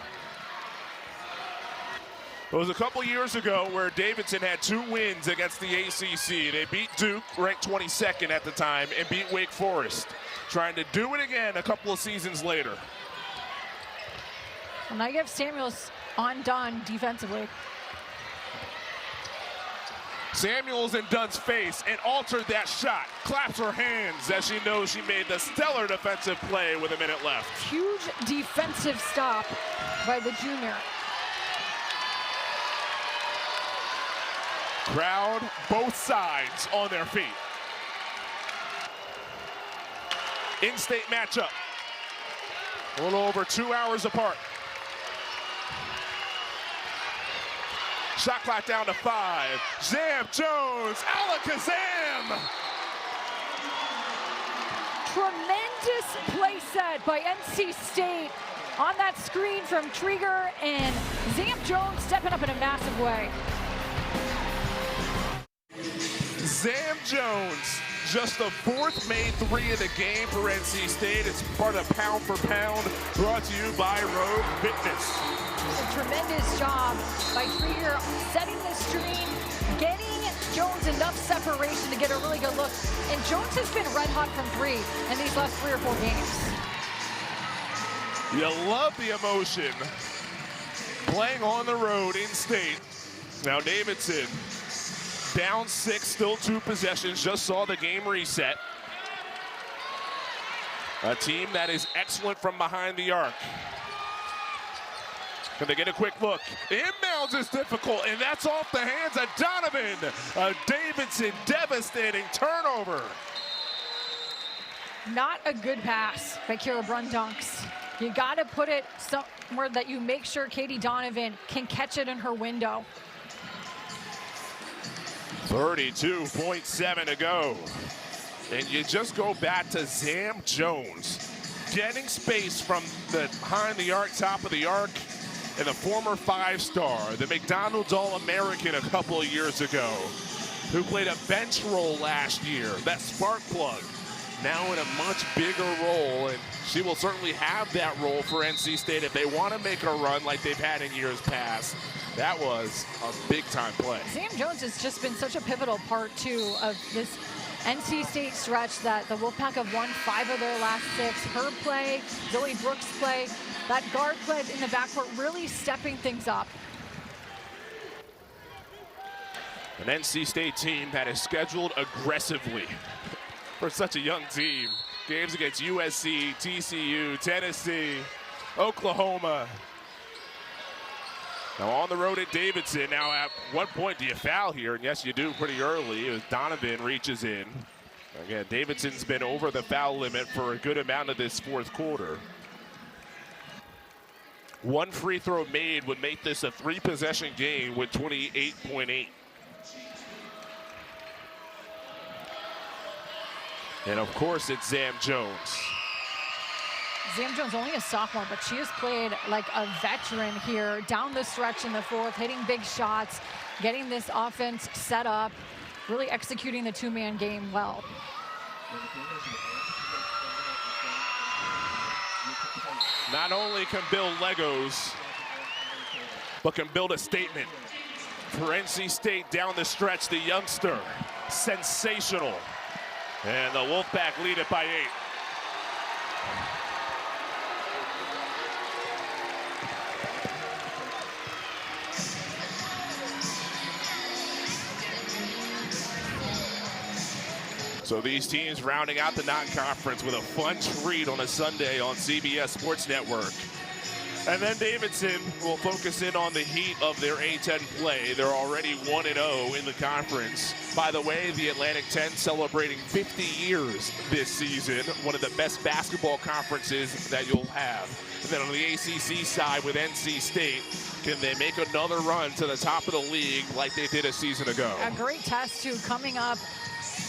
It was a couple years ago where Davidson had 2 wins against the ACC. They beat Duke, ranked 22nd at the time, and beat Wake Forest. Trying to do it again a couple of seasons later. And I give Samuels on Dunn defensively. Samuels in Dunn's face and altered that shot. Claps her hands as she knows she made the stellar defensive play with 1 minute left. Huge defensive stop by the junior. Crowd, both sides on their feet. In-state matchup. A little over 2 hours apart. Shot clock down to 5. Zam Jones, Alakazam! Tremendous play set by NC State on that screen from Trieger, and Zam Jones stepping up in a massive way. Zam Jones, just the 4th made 3 of the game for NC State. It's part of Pound for Pound, brought to you by Rogue Fitness. A tremendous job by Krieger setting the screen, getting Jones enough separation to get a really good look. And Jones has been red hot from three in these last 3 or 4 games. You love the emotion. Playing on the road in state. Now Davidson down 6, still 2 possessions, just saw the game reset. A team that is excellent from behind the arc. Can they get a quick look? Inbounds is difficult, and that's off the hands of Donovan. A Davidson devastating turnover. Not a good pass by Kira Brundunks. You got to put it somewhere that you make sure Katie Donovan can catch it in her window. 32.7 to go. And you just go back to Zam Jones. Getting space from the behind the arc, top of the arc, and the former 5-star, the McDonald's All-American a couple of years ago, who played a bench role last year, that spark plug, now in a much bigger role, and she will certainly have that role for NC State if they want to make a run like they've had in years past. That was a big-time play. Zam Jones has just been such a pivotal part, too, of this NC State stretch that the Wolfpack have won 5 of their last 6. Her play, Zoe Brooks' play, that guard play in the backcourt really stepping things up. An NC State team that is scheduled aggressively for such a young team. Games against USC, TCU, Tennessee, Oklahoma. Now on the road at Davidson. Now at what point do you foul here? And yes, you do pretty early as Donovan reaches in. Again, Davidson's been over the foul limit for a good amount of this 4th quarter. 1 free throw made would make this a 3-possession game with 28.8. And of course, it's Zam Jones. Zam Jones only a sophomore, but she has played like a veteran here down the stretch in the 4th, hitting big shots, getting this offense set up, really executing the 2-man game well. Not only can build Legos, but can build a statement. For NC State down the stretch, the youngster, sensational. And the Wolfpack lead it by 8. So these teams rounding out the non-conference with a fun treat on a Sunday on CBS Sports Network. And then Davidson will focus in on the heat of their A-10 play. They're already 1-0 in the conference. By the way, the Atlantic 10 celebrating 50 years this season. One of the best basketball conferences that you'll have. And then on the ACC side with NC State, can they make another run to the top of the league like they did a season ago? A great test, too, coming up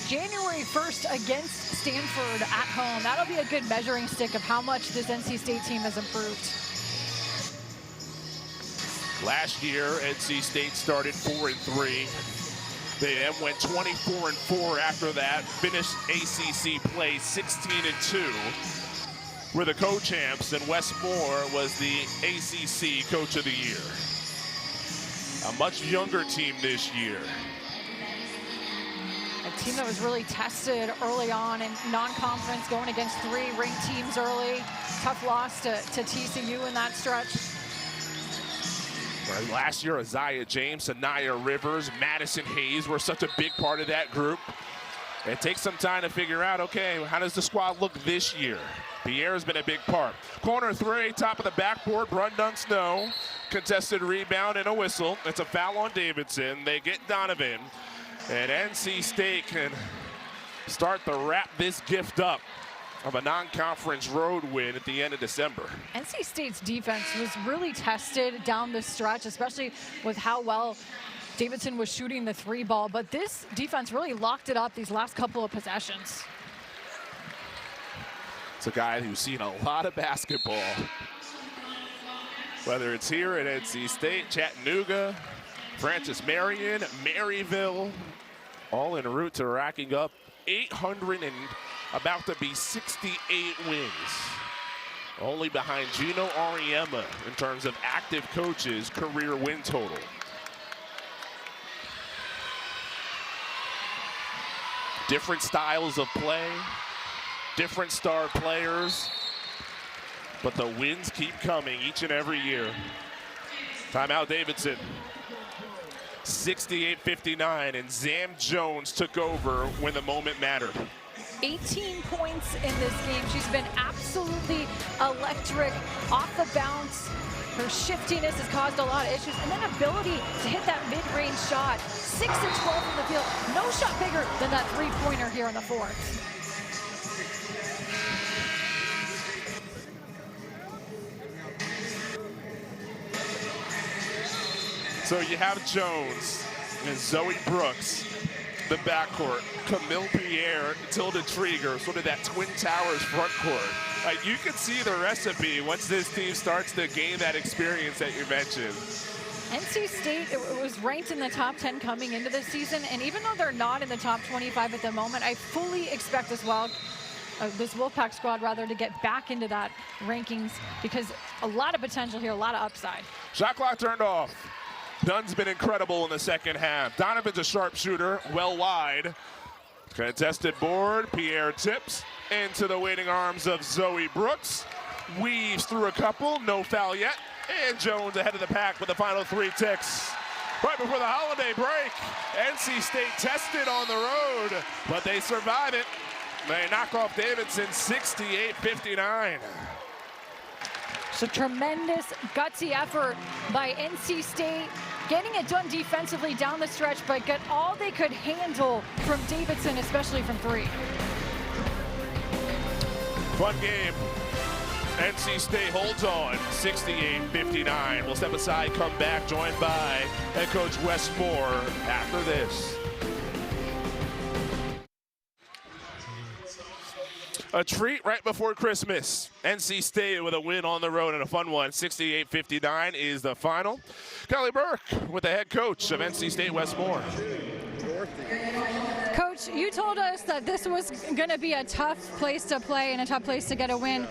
January 1st against Stanford at home. That'll be a good measuring stick of how much this NC State team has improved. Last year, NC State started 4-3. They then went 24-4 after that. Finished ACC play 16-2. Were the co-champs, and Wes Moore was the ACC Coach of the Year. A much younger team this year. A team that was really tested early on in non-conference, going against 3 ranked teams early. Tough loss to TCU in that stretch. Last year, Isaiah James, Anaya Rivers, Madison Hayes were such a big part of that group. It takes some time to figure out, okay, how does the squad look this year? Pierre's been a big part. Corner 3, top of the backboard, Brundunks no. Contested rebound and a whistle. It's a foul on Davidson. They get Donovan. And NC State can start to wrap this gift up of a non-conference road win at the end of December. NC State's defense was really tested down the stretch, especially with how well Davidson was shooting the 3 ball, but this defense really locked it up these last couple of possessions. It's a guy who's seen a lot of basketball, whether it's here at NC State, Chattanooga, Francis Marion, Maryville, all en route to racking up 800 and about to be 68 wins. Only behind Gino Auriemma in terms of active coaches' career win total. Different styles of play, different star players, but the wins keep coming each and every year. Timeout Davidson. 68-59, and Zam Jones took over when the moment mattered. 18 points in this game. She's been absolutely electric off the bounce. Her shiftiness has caused a lot of issues, and then ability to hit that mid-range shot. 6 and 12 from the field. No shot bigger than that three-pointer here in the fourth. So you have Jones and Zoe Brooks, the backcourt, Camille Pierre, Tilda Trieger, sort of that Twin Towers front court. You can see the recipe once this team starts to gain that experience that you mentioned. NC State was ranked in the top 10 coming into this season, and even though they're not in the top 25 at the moment, I fully expect this Wolfpack squad rather to get back into that rankings, because a lot of potential here, a lot of upside. Shot clock turned off. Dunn's been incredible in the second half. Donovan's a sharpshooter, well wide. Contested board, Pierre tips into the waiting arms of Zoe Brooks. Weaves through a couple, no foul yet. And Jones ahead of the pack with the final 3 ticks. Right before the holiday break, NC State tested on the road, but they survive it. They knock off Davidson 68-59. So tremendous gutsy effort by NC State, getting it done defensively down the stretch, but got all they could handle from Davidson, especially from 3. Fun game. NC State holds on 68-59. We'll step aside, come back, joined by head coach Wes Moore after this. A treat right before Christmas. NC State with a win on the road and a fun one. 68-59 is the final. Kelly Burke with the head coach of NC State, Wes Moore. Coach, you told us that this was going to be a tough place to play and a tough place to get a win.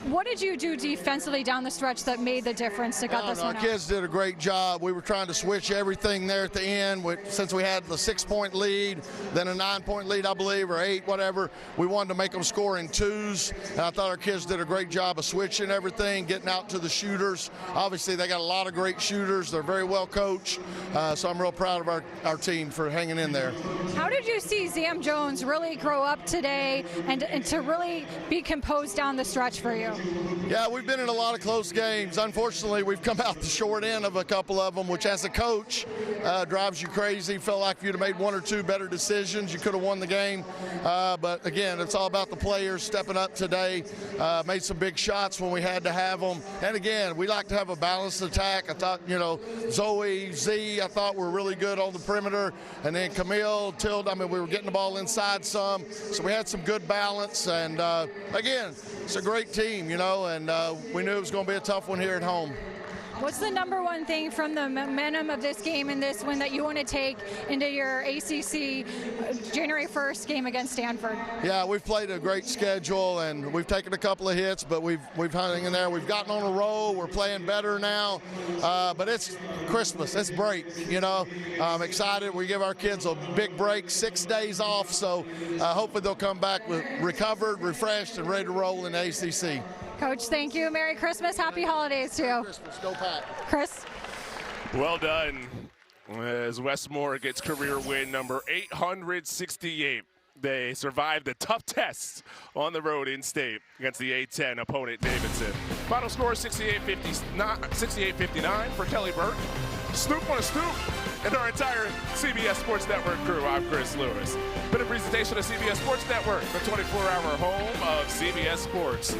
What did you do defensively down the stretch that made the difference to get this one out? Our kids did a great job. We were trying to switch everything there at the end. Since we had the 6-point lead, then a 9-point lead, I believe, or 8, whatever, we wanted to make them score in 2s. And I thought our kids did a great job of switching everything, getting out to the shooters. Obviously, they got a lot of great shooters. They're very well coached. So I'm real proud of our team for hanging in there. How did you see Zam Jones really grow up today and to really be composed down the stretch for you? Yeah, we've been in a lot of close games. Unfortunately, we've come out the short end of a couple of them, which as a coach drives you crazy. Felt like if you'd have made 1 or 2 better decisions, you could have won the game. But again, it's all about the players stepping up today. Made some big shots when we had to have them. And again, we like to have a balanced attack. I thought, Zoe, Z, I thought were really good on the perimeter. And then Camille, Tilda, we were getting the ball inside some. So we had some good balance. And again, it's a great team, and we knew it was going to be a tough one here at home. What's the number one thing from the momentum of this game and this one that you want to take into your ACC January 1st game against Stanford? Yeah, we've played a great schedule and we've taken a couple of hits, but we've hung in there. We've gotten on a roll. We're playing better now. But it's Christmas. It's break. I'm excited. We give our kids a big break, 6 days off. So hopefully they'll come back recovered, refreshed, and ready to roll in the ACC. Coach, thank you. Merry Christmas. Happy holidays to you. Christmas. Go Pack. Chris? Well done as Wes Moore gets career win number 868. They survived the tough test on the road in state against the A10 opponent Davidson. Final score 68-59 for Kelly Burke. Snoop on a stoop. And our entire CBS Sports Network crew, I'm Chris Lewis. Been a presentation of CBS Sports Network, the 24-hour home of CBS Sports.